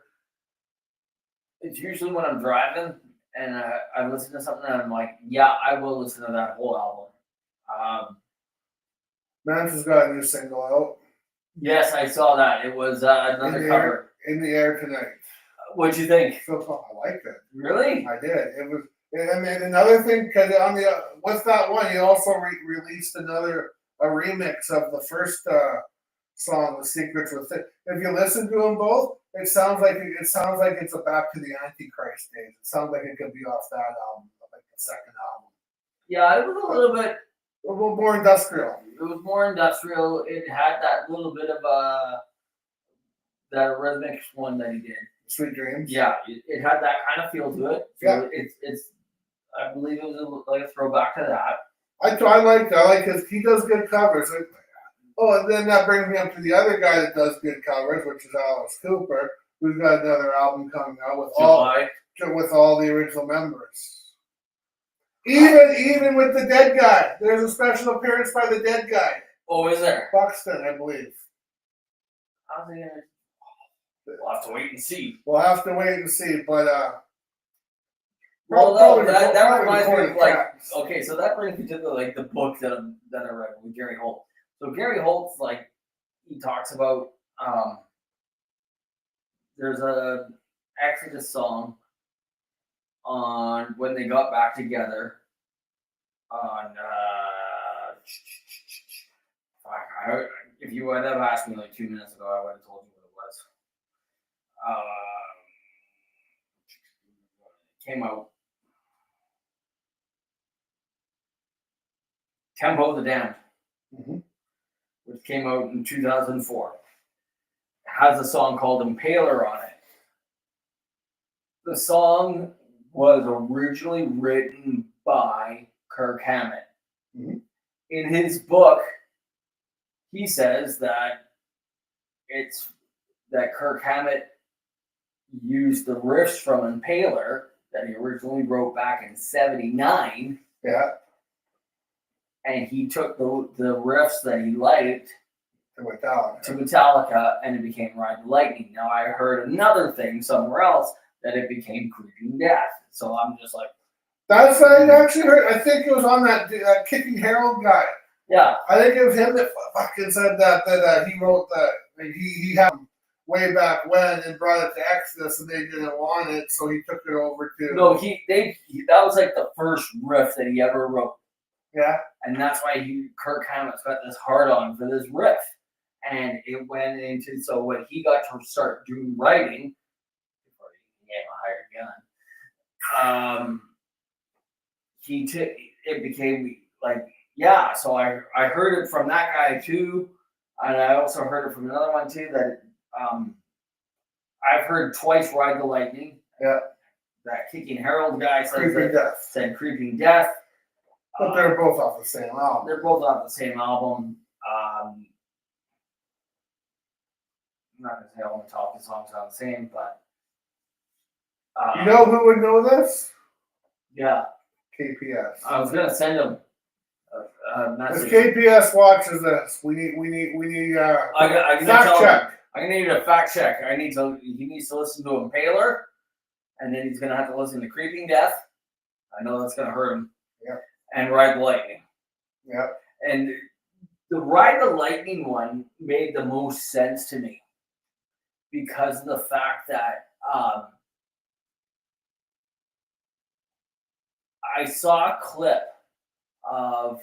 it's usually when I'm driving and I listen to something and I'm like, yeah, I will listen to that whole album. Man's got a new single out. Yes, I saw that. It was another cover. In the Air Tonight. What'd you think? I liked it. Really? I did. It was, and then another thing, because with that one, he also released a remix of the first song, "The Secrets Within." If you listen to them both, it sounds like it's a back to the Antichrist days. It sounds like it could be off that album, like the second album. Yeah, it was a little bit more industrial. It was more industrial. It had that little bit of that rhythmic one that he did. Sweet Dreams. Yeah, it had that kind of feel to it. So it's I believe it was like a throwback to that. I like his. He does good covers. Oh, and then that brings me up to the other guy that does good covers, which is Alice Cooper, who's got another album coming out with all the original members. Even with the dead guy, there's a special appearance by the dead guy. Oh, is there? Buxton, I believe. How's he gonna? We'll have to wait and see. We'll have to wait and see, but that reminds me of like, okay, so that brings me to the book that I read with Gary Holt. So Gary Holt's like, he talks about there's a Exodus song on when they got back together on fuck, if you would have asked me like 2 minutes ago, I would have told you what it was. Came out. Tempo of the Damned, which came out in 2004. Has a song called Impaler on it. The song was originally written by Kirk Hammett. In his book, he says that it's that Kirk Hammett used the riffs from Impaler that he originally wrote back in '79. Yeah. And he took the riffs that he liked To Metallica, and it became Ride the Lightning. Now I heard another thing somewhere else that it became Creeping Death. So I'm just like, that's I actually heard. I think it was on that Kicking Harold guy. yeah. I think it was him that fucking said that he wrote that. He had them way back when and brought it to Exodus, and they didn't want it, so he took it over to. No, that was like the first riff that he ever wrote. Yeah. And that's why Kirk Hammett's got this hard on for this riff. And it went into, so when he got to start doing writing, before he became a hired gun, it became like, yeah, so I heard it from that guy too. And I also heard it from another one too that I've heard twice Ride the Lightning. Yeah. That Kicking Harold guy said Creeping Death. But they're both off the same album. They're both off the same album. I'm not going to say all the Metallica songs sound the same, but. You know who would know this? Yeah. KPS. I was going to send him a message. If KPS watches this, we need fact check. I'm going to need a fact check. He needs to listen to Impaler, and then he's going to have to listen to Creeping Death. I know that's going to hurt him. Yeah. And Ride the Lightning. Yeah. And the Ride the Lightning one made the most sense to me because of the fact that I saw a clip of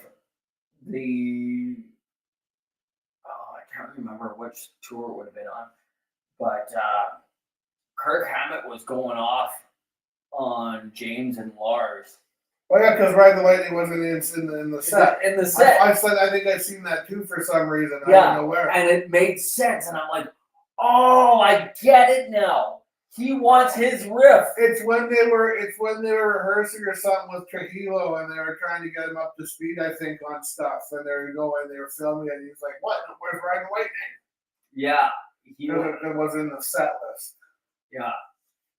I can't remember which tour it would have been on, but Kirk Hammett was going off on James and Lars. Oh yeah, because Ride the Lightning wasn't in the set. In the set. I think I've seen that too for some reason. Yeah, I don't know where. And it made sense, and I'm like, oh, I get it now. He wants his riff. It's when they were rehearsing or something with Trujillo, and they were trying to get him up to speed, I think, on stuff. And they were filming it, and he's like, "What? Where's Ride the Lightning?" Yeah, it was in the set list. Yeah,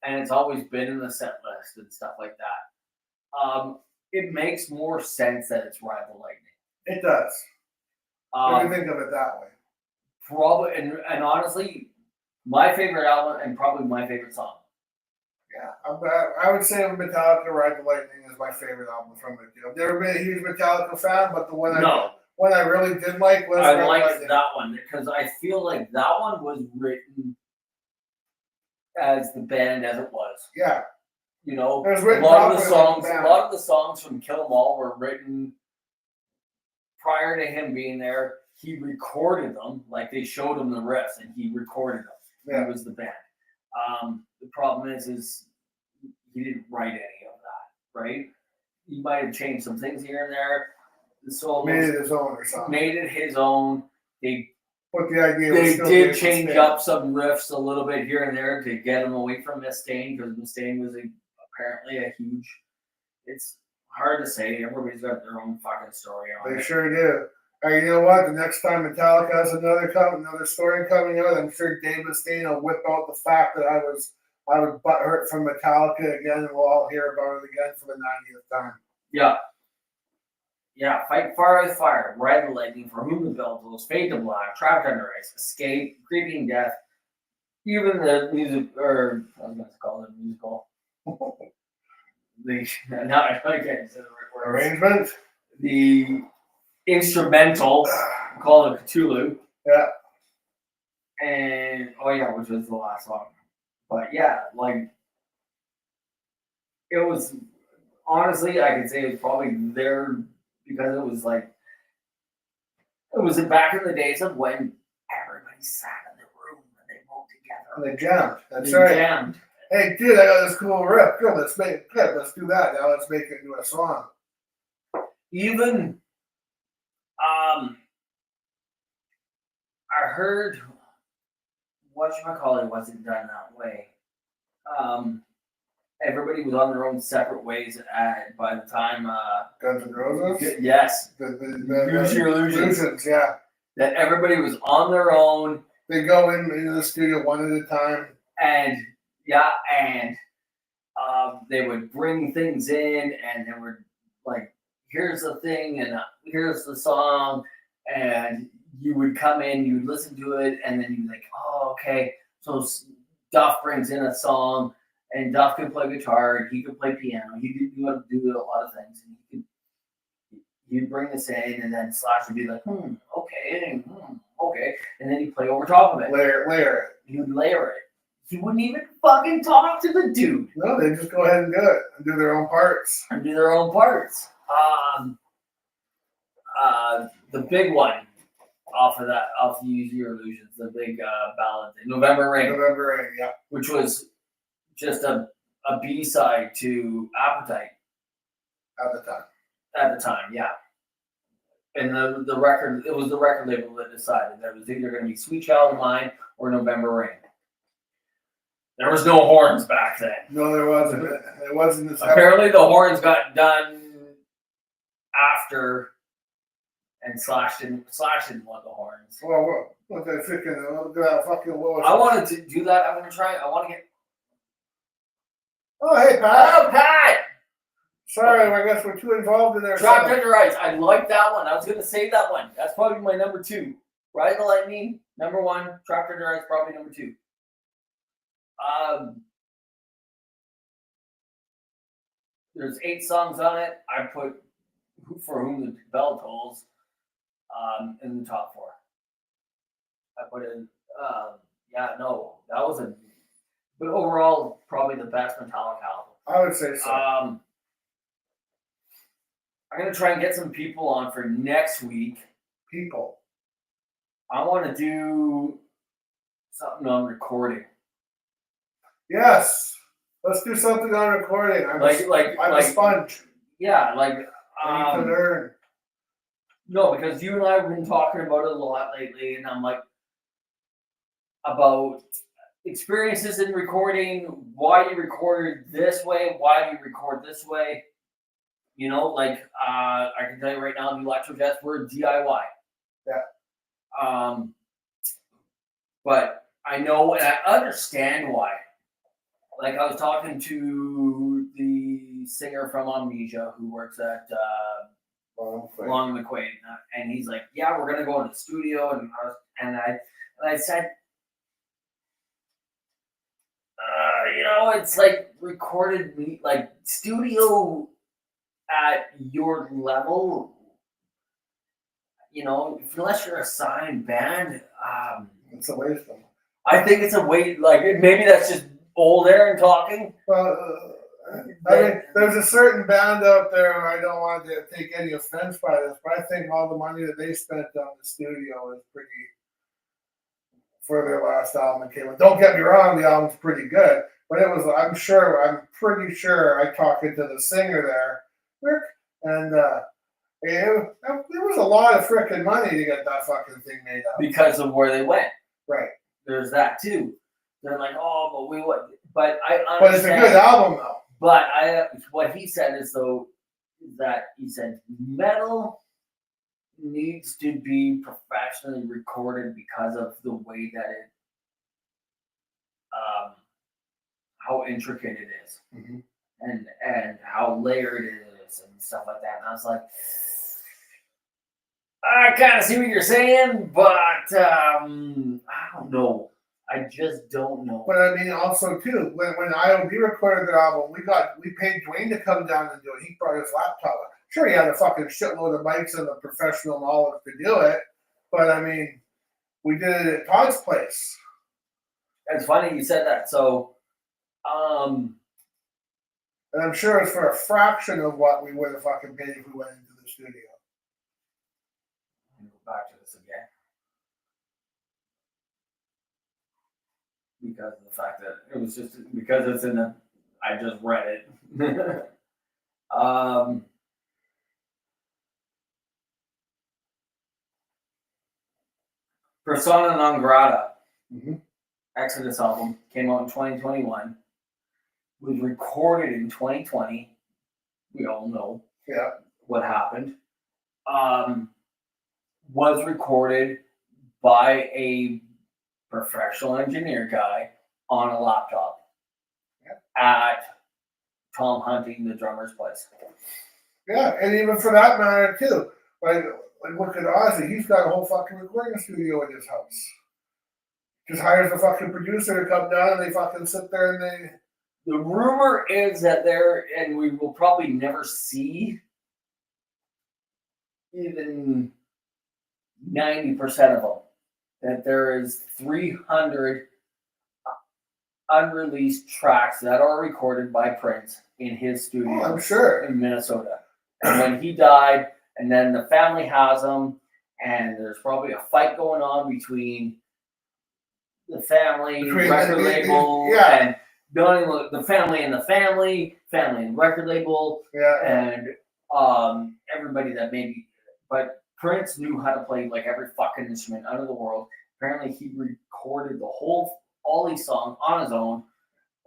and it's always been in the set list and stuff like that. It makes more sense that it's Ride the Lightning. It does. When you think of it that way. Probably, and honestly, my favorite album and probably my favorite song. Yeah, I would say Metallica Ride the Lightning is my favorite album from it. I've never been a huge Metallica fan, but the one I really did like was I liked that one because I feel like that one was written as the band as it was. Yeah. You know, a lot of the songs from Kill 'Em All were written prior to him being there. He recorded them, like they showed him the riffs, and he recorded them. Yeah. He was the band. The problem is he didn't write any of that, right? He might have changed some things here and there. The solos made it his own or something. Made it his own. They did change up some riffs a little bit here and there to get him away from Mustaine because Mustaine was apparently a huge. It's hard to say. Everybody's got their own fucking story on it. They sure do. You know what? The next time Metallica has another story coming out, I'm sure Dave Mustaine will whip out the fact that I was butthurt from Metallica again, and we'll all hear about it again for the 90th time. Yeah. Yeah, Fight Fire with Fire, Ride the Lightning, For Whom the Bell Tolls, Fade to Black, Trapped Under Ice, Escape, Creeping Death, even the music, or I was going to call it a musical. I can't say the right word. Arrangement? The instrumental called Cthulhu. Yeah. And which was the last song. But yeah, like it was honestly, I could say it was probably there because it was like It was back in the days of when everybody sat in the room and they wrote together. And they jammed. That's They right. jammed. Hey, dude, I got this cool riff. Good, let's make it good. Let's do that. Now let's make it into a song. Even I heard whatchamacallit wasn't done that way. Everybody was on their own separate ways by the time Guns N' Roses? yes. The Use Your Illusions. Illusions, yeah. That everybody was on their own. They go into the studio one at a time. And they would bring things in, and they were like, "Here's the thing, and here's the song," and you would come in, you would listen to it, and then you'd be like, "Oh, okay." So Duff brings in a song, and Duff could play guitar, and he could play piano. He could do a lot of things, and he'd bring this in, and then Slash would be like, okay, okay, and then he'd play over top of it. Layer it. He would layer it. He wouldn't even fucking talk to the dude. No, they just go ahead and do it and do their own parts. And do their own parts. The big one off the Use Your Illusions, the big ballad, November Rain, yeah. which was just a B-side to Appetite. At the time, yeah. And the record, it was the record label that decided that it was either going to be Sweet Child of Mine or November Rain. There was no horns back then. No, there wasn't. It wasn't this. Apparently, the horns got done after, and Slash didn't want the horns. Well, what that fucking what I wanted to do that. I'm gonna try. I want to get. Oh, hey, Pat. Oh, Pat! Sorry, I guess we're too involved in there. Trapped Under Rights. I like that one. I was gonna save that one. That's probably my number 2. Ride the Lightning, number 1. Trapped Under Rights, probably number 2. There's 8 songs on it. I put For Whom the Bell Tolls in the top 4. I put in, that was but overall, probably the best Metallica album. I would say so. I'm going to try and get some people on for next week. People. I want to do something on recording. Yes. Let's do something on recording. I'm a sponge. Yeah, like I need to learn. No, because you and I have been talking about it a lot lately, and I'm like about experiences in recording, why you record this way, why you record this way. You know, like I can tell you right now, the Electro Jets were DIY. Yeah. But I know and I understand why. Like I was talking to the singer from Amnesia who works at Long McQuaid, and he's like, "Yeah, we're gonna go in the studio," and I said, it's like recorded, like studio at your level. Unless you're a signed band, it's a waste of them. I think it's a waste. Like maybe that's just old Aaron talking. Well, I mean, there's a certain band out there. I don't want to take any offense by this, but I think all the money that they spent on the studio is pretty for their last album that came out. Don't get me wrong, the album's pretty good, but it was. I'm pretty sure. I talked to the singer there, Rick, and it was a lot of freaking money to get that fucking thing made up because of where they went. Right. There's that too. They're like, oh, but we would. But I understand. But it's a good album though. But what he said is that he said metal needs to be professionally recorded because of the way that it, how intricate it is, mm-hmm. and how layered it is and stuff like that. And I was like, I kind of see what you're saying, but I don't know. I just don't know. But I mean, also too, when IOB recorded their album, we paid Dwayne to come down and do it. He brought his laptop. Sure, he had a fucking shitload of mics and the professional knowledge to do it, but I mean, we did it at Todd's place. It's funny you said that. So, and I'm sure it's for a fraction of what we would have fucking paid if we went into the studio. back to this again. Because of the fact that it was just because it's in the I just read it. Persona non grata. Mhm. Exodus album came out in 2021. Was recorded in 2020. We all know Yeah. what happened. Was recorded by a professional engineer guy on a laptop at Tom Hunting, the drummer's place. Yeah, and even for that matter too, like look at Ozzy, he's got a whole fucking recording studio in his house. Just hires a fucking producer to come down and they fucking sit there and they. The rumor is that there, and we will probably never see even 90% of them, that there is 300 unreleased tracks that are recorded by Prince in his studio. Oh, I'm sure. In Minnesota. And when he died, and then the family has them, and there's probably a fight going on between the family, record label, and the family and the family and record label, and everybody that maybe. But Prince knew how to play like every fucking instrument out of the world. Apparently, he recorded all these songs on his own.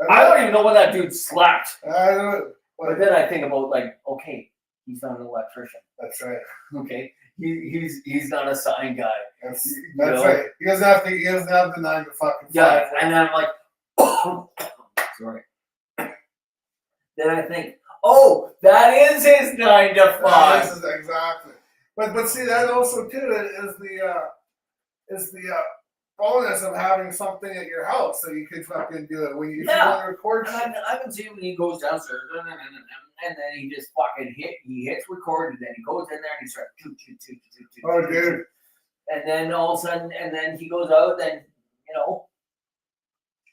I don't even know when that dude slept. But then I think about like, okay, he's not an electrician. That's right. Okay, he's not a sign guy. That's right. He doesn't have the 9 to fucking 5. Yeah, and then I'm like, sorry. Then I think, oh, that is his 9 to 5. This is exactly. But see that also too is the bonus of having something at your house so you can fucking do it when you want to record. I can see when he goes downstairs and then he just fucking hits record and then he goes in there and he starts Oh, dude. And then all of a sudden, and then he goes out and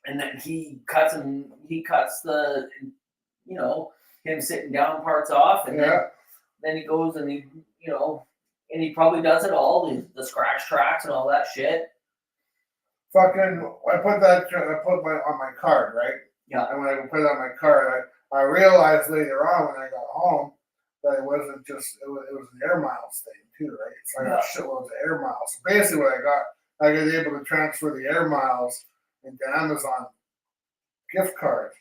and then he cuts the him sitting down parts off, and then he goes and he and he probably does it all, the scratch tracks and all that shit. Fucking, I put on my card, right? Yeah. And when I put it on my card, I realized later on when I got home that it wasn't just, it was an air miles thing too, right? It's like a shitloads of air miles. So basically what I was able to transfer the air miles into Amazon gift cards.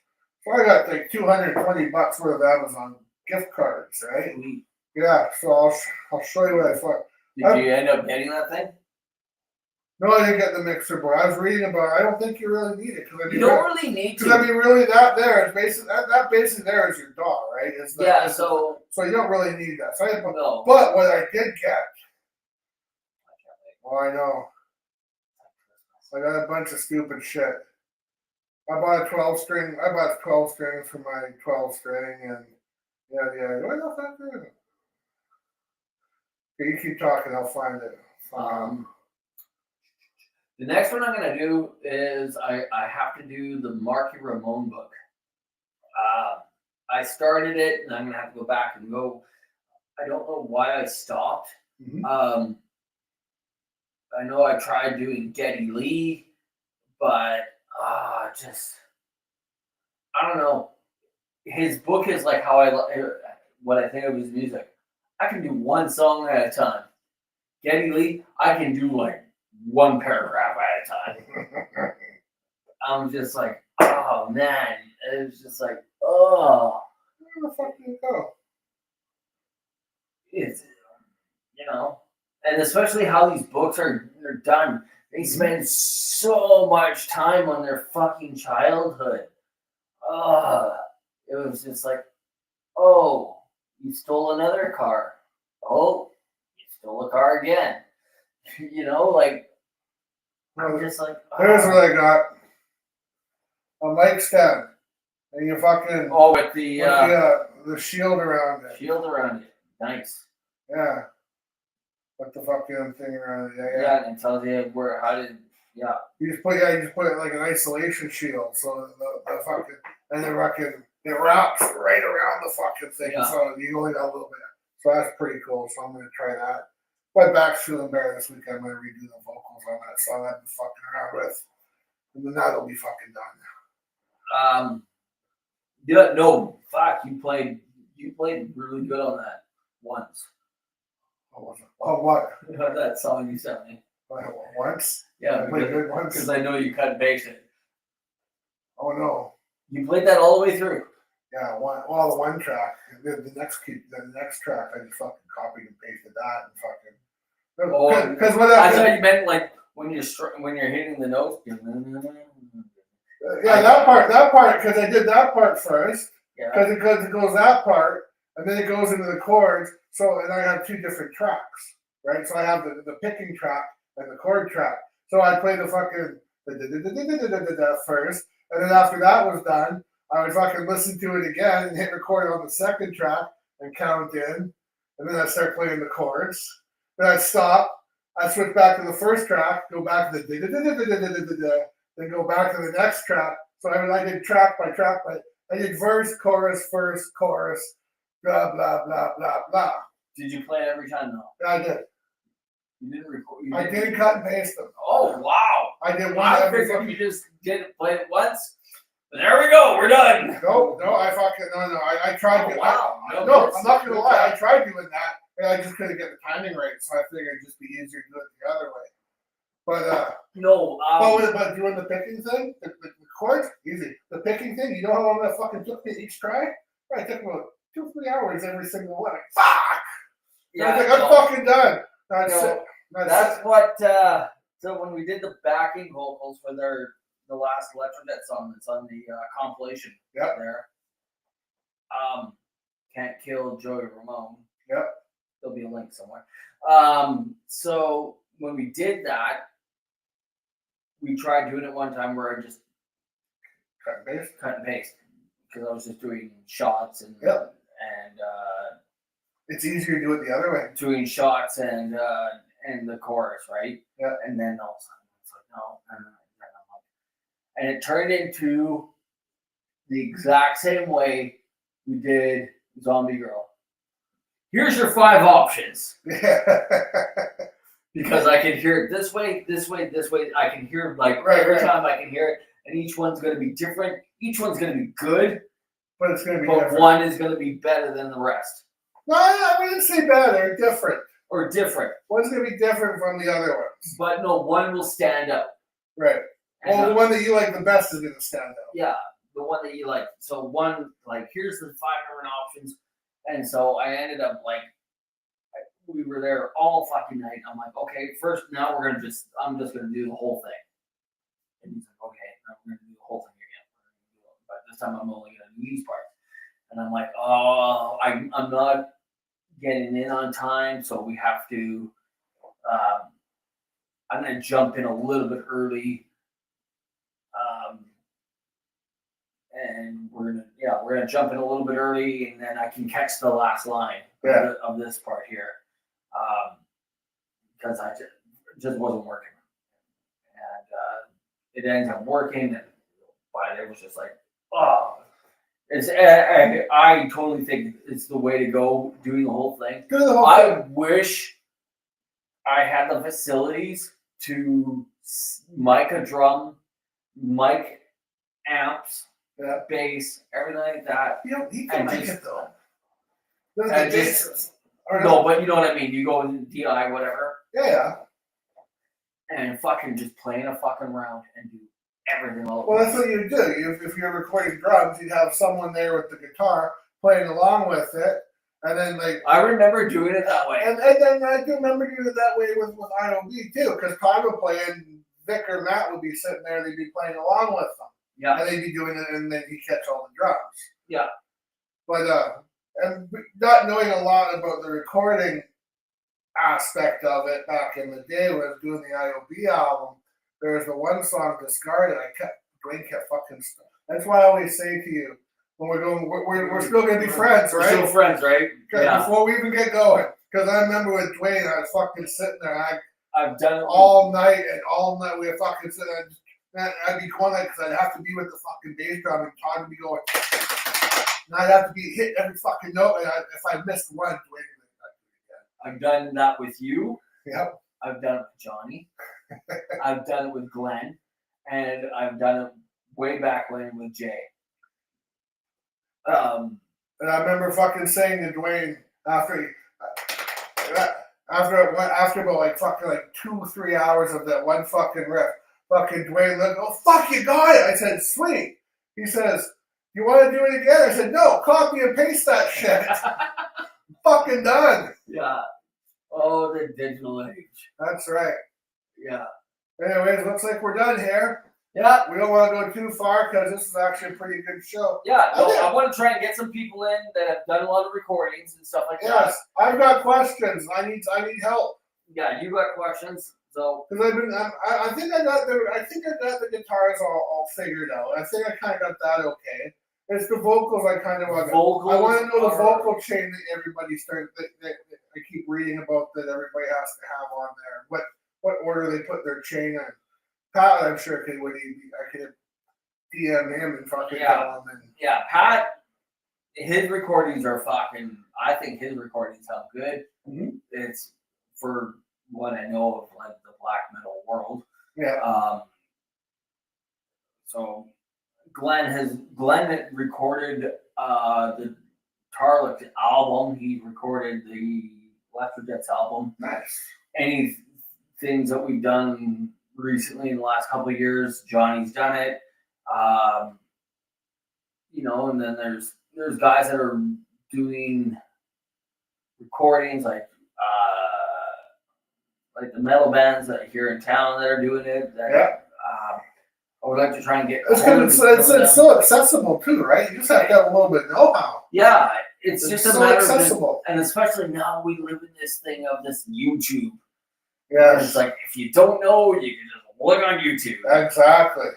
So I got like $220 worth of Amazon gift cards, right? Sweet. Yeah, so I'll show you what I found. Did you end up getting that thing? No, I didn't get the mixer board. I was reading about it. I don't think you really need it. You don't really need to. Because really that there is basically, that basically there is your DAW, right? So you don't really need that. So no. But what I did get, I know. I got a bunch of stupid shit. I bought 12 strings for my 12 string, and what the fuck is it? Okay, you keep talking, I'll find it. The next one I'm going to do is I have to do the Marky Ramone book. I started it, and I'm going to have to go back and go. I don't know why I stopped. Mm-hmm. I know I tried doing Geddy Lee, but I don't know. His book is like how what I think of his music. I can do one song at a time. Geddy Lee, I can do like one paragraph at a time. I'm just like, oh man. It was just like, oh. Where the fuck did it go? It's, and especially how these books are done. They spend so much time on their fucking childhood. It was just like, oh, you stole another car. Oh, you stole a car again. I'm just like, Here's what I got. A mic stand. And you fucking... Oh, with the shield around it. Shield around it. Nice. Yeah. What the fucking thing around it. Yeah, and it tells you You just put it like an isolation shield. So the fucking... And then it wraps right around the fucking thing. Yeah. So you only got a little bit. So that's pretty cool. So I'm going to try that. My back's feeling better this week. I'm gonna redo the vocals on that song I've been fucking around with, and then that'll be fucking done. Yeah, no, fuck, you played really good on that once. Oh, what? That song you sent me. Once? Yeah, I played good once. because I know you cut and pasted it. Oh no. You played that all the way through. Yeah, the one track. The next track, I just fucking copied and pasted that and fucking. Because what I thought you meant like when you're hitting the notes. yeah, that part, because I did that part first. Yeah. Because it goes that part, and then it goes into the chords. So, and I have two different tracks, right? So I have the picking track and the chord track. So I play the fucking first, and then after that was done, I would fucking listen to it again and hit record on the second track and count in, and then I start playing the chords. Then I'd stop. I'd switch back to the first track, go back to the then go back to the next track. So I did track by track, but I did verse, chorus, blah blah blah blah blah. Did you play it every time though? Yeah, I did. You didn't record. I didn't cut and paste them. Oh wow! I did one I every figured fucking. you just didn't play it once. But there we go. We're done. No, I fucking no. I tried. Oh, wow. No, I'm not gonna lie. I tried doing that, and I just couldn't get the timing right. So I figured it'd just be easier to do it the other way. But No. but doing the picking thing, the chords, easy. The picking thing, you know how long that fucking took me each try? It took about 2-3 hours every single one. Fuck. Yeah. I was like, I'm fucking done. That's what. So when we did the backing vocals for the last Electronet song that's on the compilation. Yep. There. Can't Kill Joey Ramone. Yep. There'll be a link somewhere. So when we did that, we tried doing it one time where I just cut and paste because I was just doing shots and Yep. and it's easier to do it the other way. doing shots and the chorus, right? Yeah. And then all of a sudden it's like no, and it turned into the exact same way we did Zombie Girl. Here's your 5 options. Because I can hear it this way, this way, this way. I can hear like every time I can hear it, and each one's going to be different. Each one's going to be good, but it's going to be but different. one is going to be better than the rest. No, I wouldn't say better. Different. Or different. One's going to be different from the other ones. But no, one will stand out. Right. And Well, the one that you like the best is going to stand out. Yeah, the one that you like. So one, like, here's the 5 different options. And so I ended up like, we were there all fucking night. I'm like, okay, first, now I'm just gonna do the whole thing. And he's like, okay, now we're gonna do the whole thing again. But this time I'm only gonna do these parts. And I'm like, oh, I'm not getting in on time, so we have to. I'm gonna jump in a little bit early. And we're gonna jump in a little bit early, and then I can catch the last line of this part here, because I just wasn't working, and it ends up working, but it was just like, oh, it's I totally think it's the way to go, doing the whole thing. Do the whole I thing. wish I had the facilities to mic a drum, mic amps. Bass, everything like that. You can make it though. No, but you know what I mean. You go in DI, whatever. Yeah. And fucking just playing a fucking round and do everything all. Well, that's what you do. If you're recording drums, you'd have someone there with the guitar playing along with it, and then like. I remember doing it that way. And then I do remember doing it that way with IOB too, because Todd would play and Vic or Matt would be sitting there. They'd be playing along with them. Yeah. And they'd be doing it, and then he'd catch all the drums. Yeah. But and not knowing a lot about the recording aspect of it back in the day when I was doing the IOB album, there was the one song Discarded. Dwayne kept fucking stuff. That's why I always say to you, when we're going, we're still gonna be friends, right? We're still friends, right? Yeah. Before we even get going, because I remember with Dwayne, I was fucking sitting there. I've done it all night, we were fucking sitting there. I'd be going like, because I'd have to be with the fucking bass drum, and Todd would be going, and I'd have to be hit every fucking note, and if I missed one, Dwayne would I've done that with you. Yep. I've done it with Johnny. I've done it with Glenn, and I've done it way back when with Jay. And I remember fucking saying to Dwayne after about like fucking like 2-3 hours of that one fucking riff, fucking Dwayne looked, oh fuck, you got it. I said, sweet. He says, you want to do it again? I said, no, copy and paste that shit. Fucking done. Yeah. Oh, the digital age. That's right. Yeah. Anyways, looks like we're done here. Yeah. We don't want to go too far because this is actually a pretty good show. Yeah. No, I want to try and get some people in that have done a lot of recordings and stuff like that. Yes, I've got questions. I need help. Yeah, you got questions. So Because I think I got the guitars all figured out. I think I kind of got that okay. It's the vocals I kind of want. I want to know the vocal chain that everybody starts. That I keep reading about that everybody has to have on there. What order they put their chain in. Pat, I'm sure I could DM him and fucking tell him. And yeah, Pat, his recordings are fucking. I think his recordings sound good. Mm-hmm. It's for what I know of like the black metal world. Yeah. So Glenn had recorded the Tarlik album. He recorded the Electro-Jets album. Nice. Any things that we've done recently in the last couple of years, Johnny's done it. And then there's guys that are doing recordings like the metal bands that are here in town that are doing it. I would like to try and get. It's so accessible too, right? You just have to have a little bit of know-how. Yeah, it's just a matter accessible. And especially now we live in this thing of this YouTube. Yeah, it's like if you don't know, you can just look on YouTube. Exactly.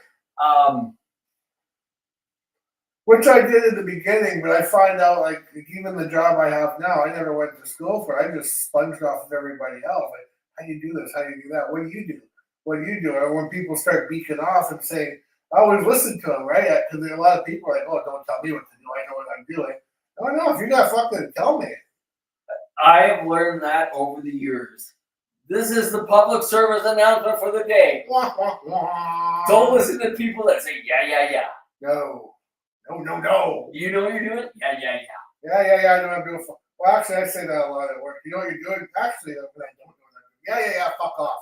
Which I did at the beginning, but I find out like even the job I have now, I never went to school for it. I just sponged off of everybody else. Like, how do you do this? How do you do that? What do you do? What do you do? And when people start beaking off and saying, I always listen to them, right? Because a lot of people are like, oh, don't tell me what to do. I know what I'm doing. Oh, no, if you're not fucking tell me. I have learned that over the years. This is the public service announcement for the day. Don't listen to people that say, yeah. No. You know what you're doing? Yeah. Yeah, I know what I'm doing. Well, actually, I say that a lot at work. You know what you're doing? Actually, I don't know what I'm doing. Yeah, fuck off.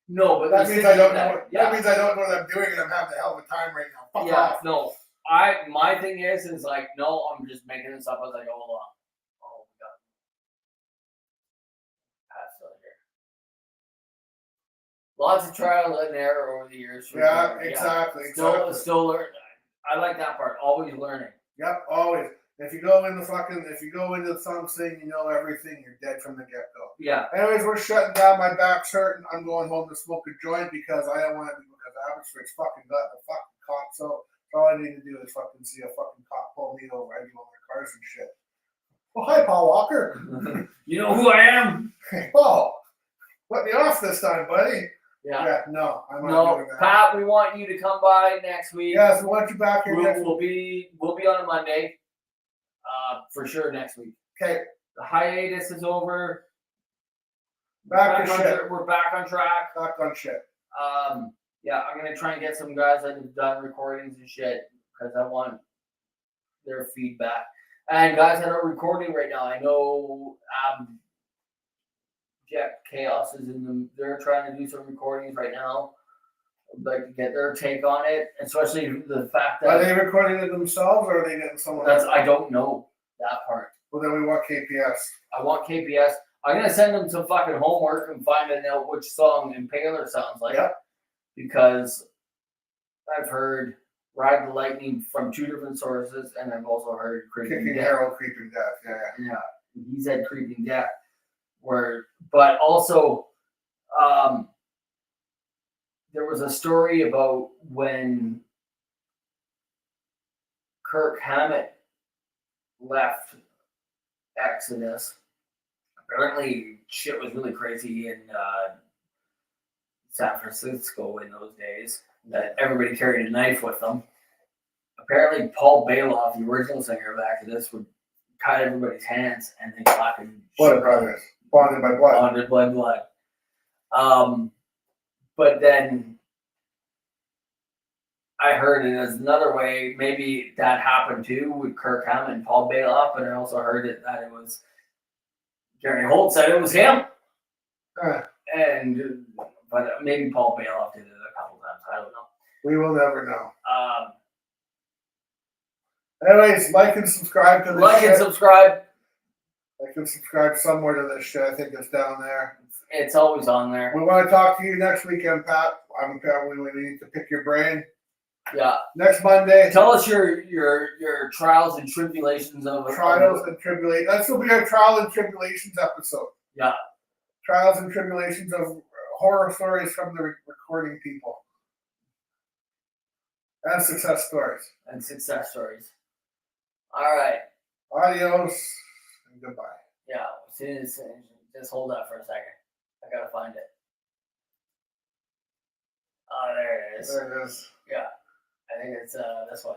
No, but that means I don't know. That means I don't know what I'm doing, and I'm having a hell of a time right now. Fuck off. No. My thing is like, no, I'm just making this up as I go along. Oh my god. Pat's still here. Lots of trial and error over the years. Yeah, exactly. Still learning. I like that part. Always learning. Yep, always. If you go into something, you know everything, you're dead from the get-go. Yeah. Anyways, we're shutting down. My back's hurting. I'm going home to smoke a joint because I don't want to be because Abbotsford's fucking got the fucking cop. So all I need to do is fucking see a fucking cop pull me over. I do all their cars and shit. Oh, hi, Paul Walker. You know who I am? Hey, Paul. Let me off this time, buddy. Yeah. No, I'm not doing that. Pat, we want you to come by next week. Yes, we want you back here next week. We'll be on a Monday. For sure next week. Okay. The hiatus is over. We're back on track. Back on shit. Yeah, I'm gonna try and get some guys that have done recordings and shit because I want their feedback. And guys that are recording right now, I know Jack Chaos is in them. They're trying to do some recordings right now. I'd like to get their take on it, especially the fact that are they recording it themselves or are they getting someone else? I don't know that part. Well, then we want KPS. I want KPS. I'm gonna send them some fucking homework and find out which song Impaler sounds like. Yep. Because I've heard Ride the Lightning from 2 different sources, and I've also heard Kicking Harold, Creeping Death. Yeah. He said Creeping Death. But also, there was a story about when Kirk Hammett left Exodus. Apparently, shit was really crazy in San Francisco in those days. That everybody carried a knife with them. Apparently, Paul Bailoff, the original singer of Exodus, would cut everybody's hands and then fucking what brothers? Bonded by blood. bonded by blood. But then I heard it as another way. Maybe that happened too with Kirk Hammett and Paul Bailoff, but I also heard that it was Gary Holt said it was him, and but maybe Paul Bailoff did it a couple times. I don't know. We will never know. Anyways, like and subscribe to this Like shit. and subscribe. Like and subscribe somewhere to this shit. I think it's down there. It's always on there. We want to talk to you next weekend, Pat. We need to pick your brain. Yeah. Next Monday. Tell us your trials and tribulations of Trials and tribulations. This will be our trial and tribulations episode. Yeah. Trials and tribulations of horror stories from the recording people. And success stories. And success stories. All right. Adios and goodbye. Yeah. Just hold that for a second. I gotta find it. Oh, there it is. There it is. Yeah. I think it's this one.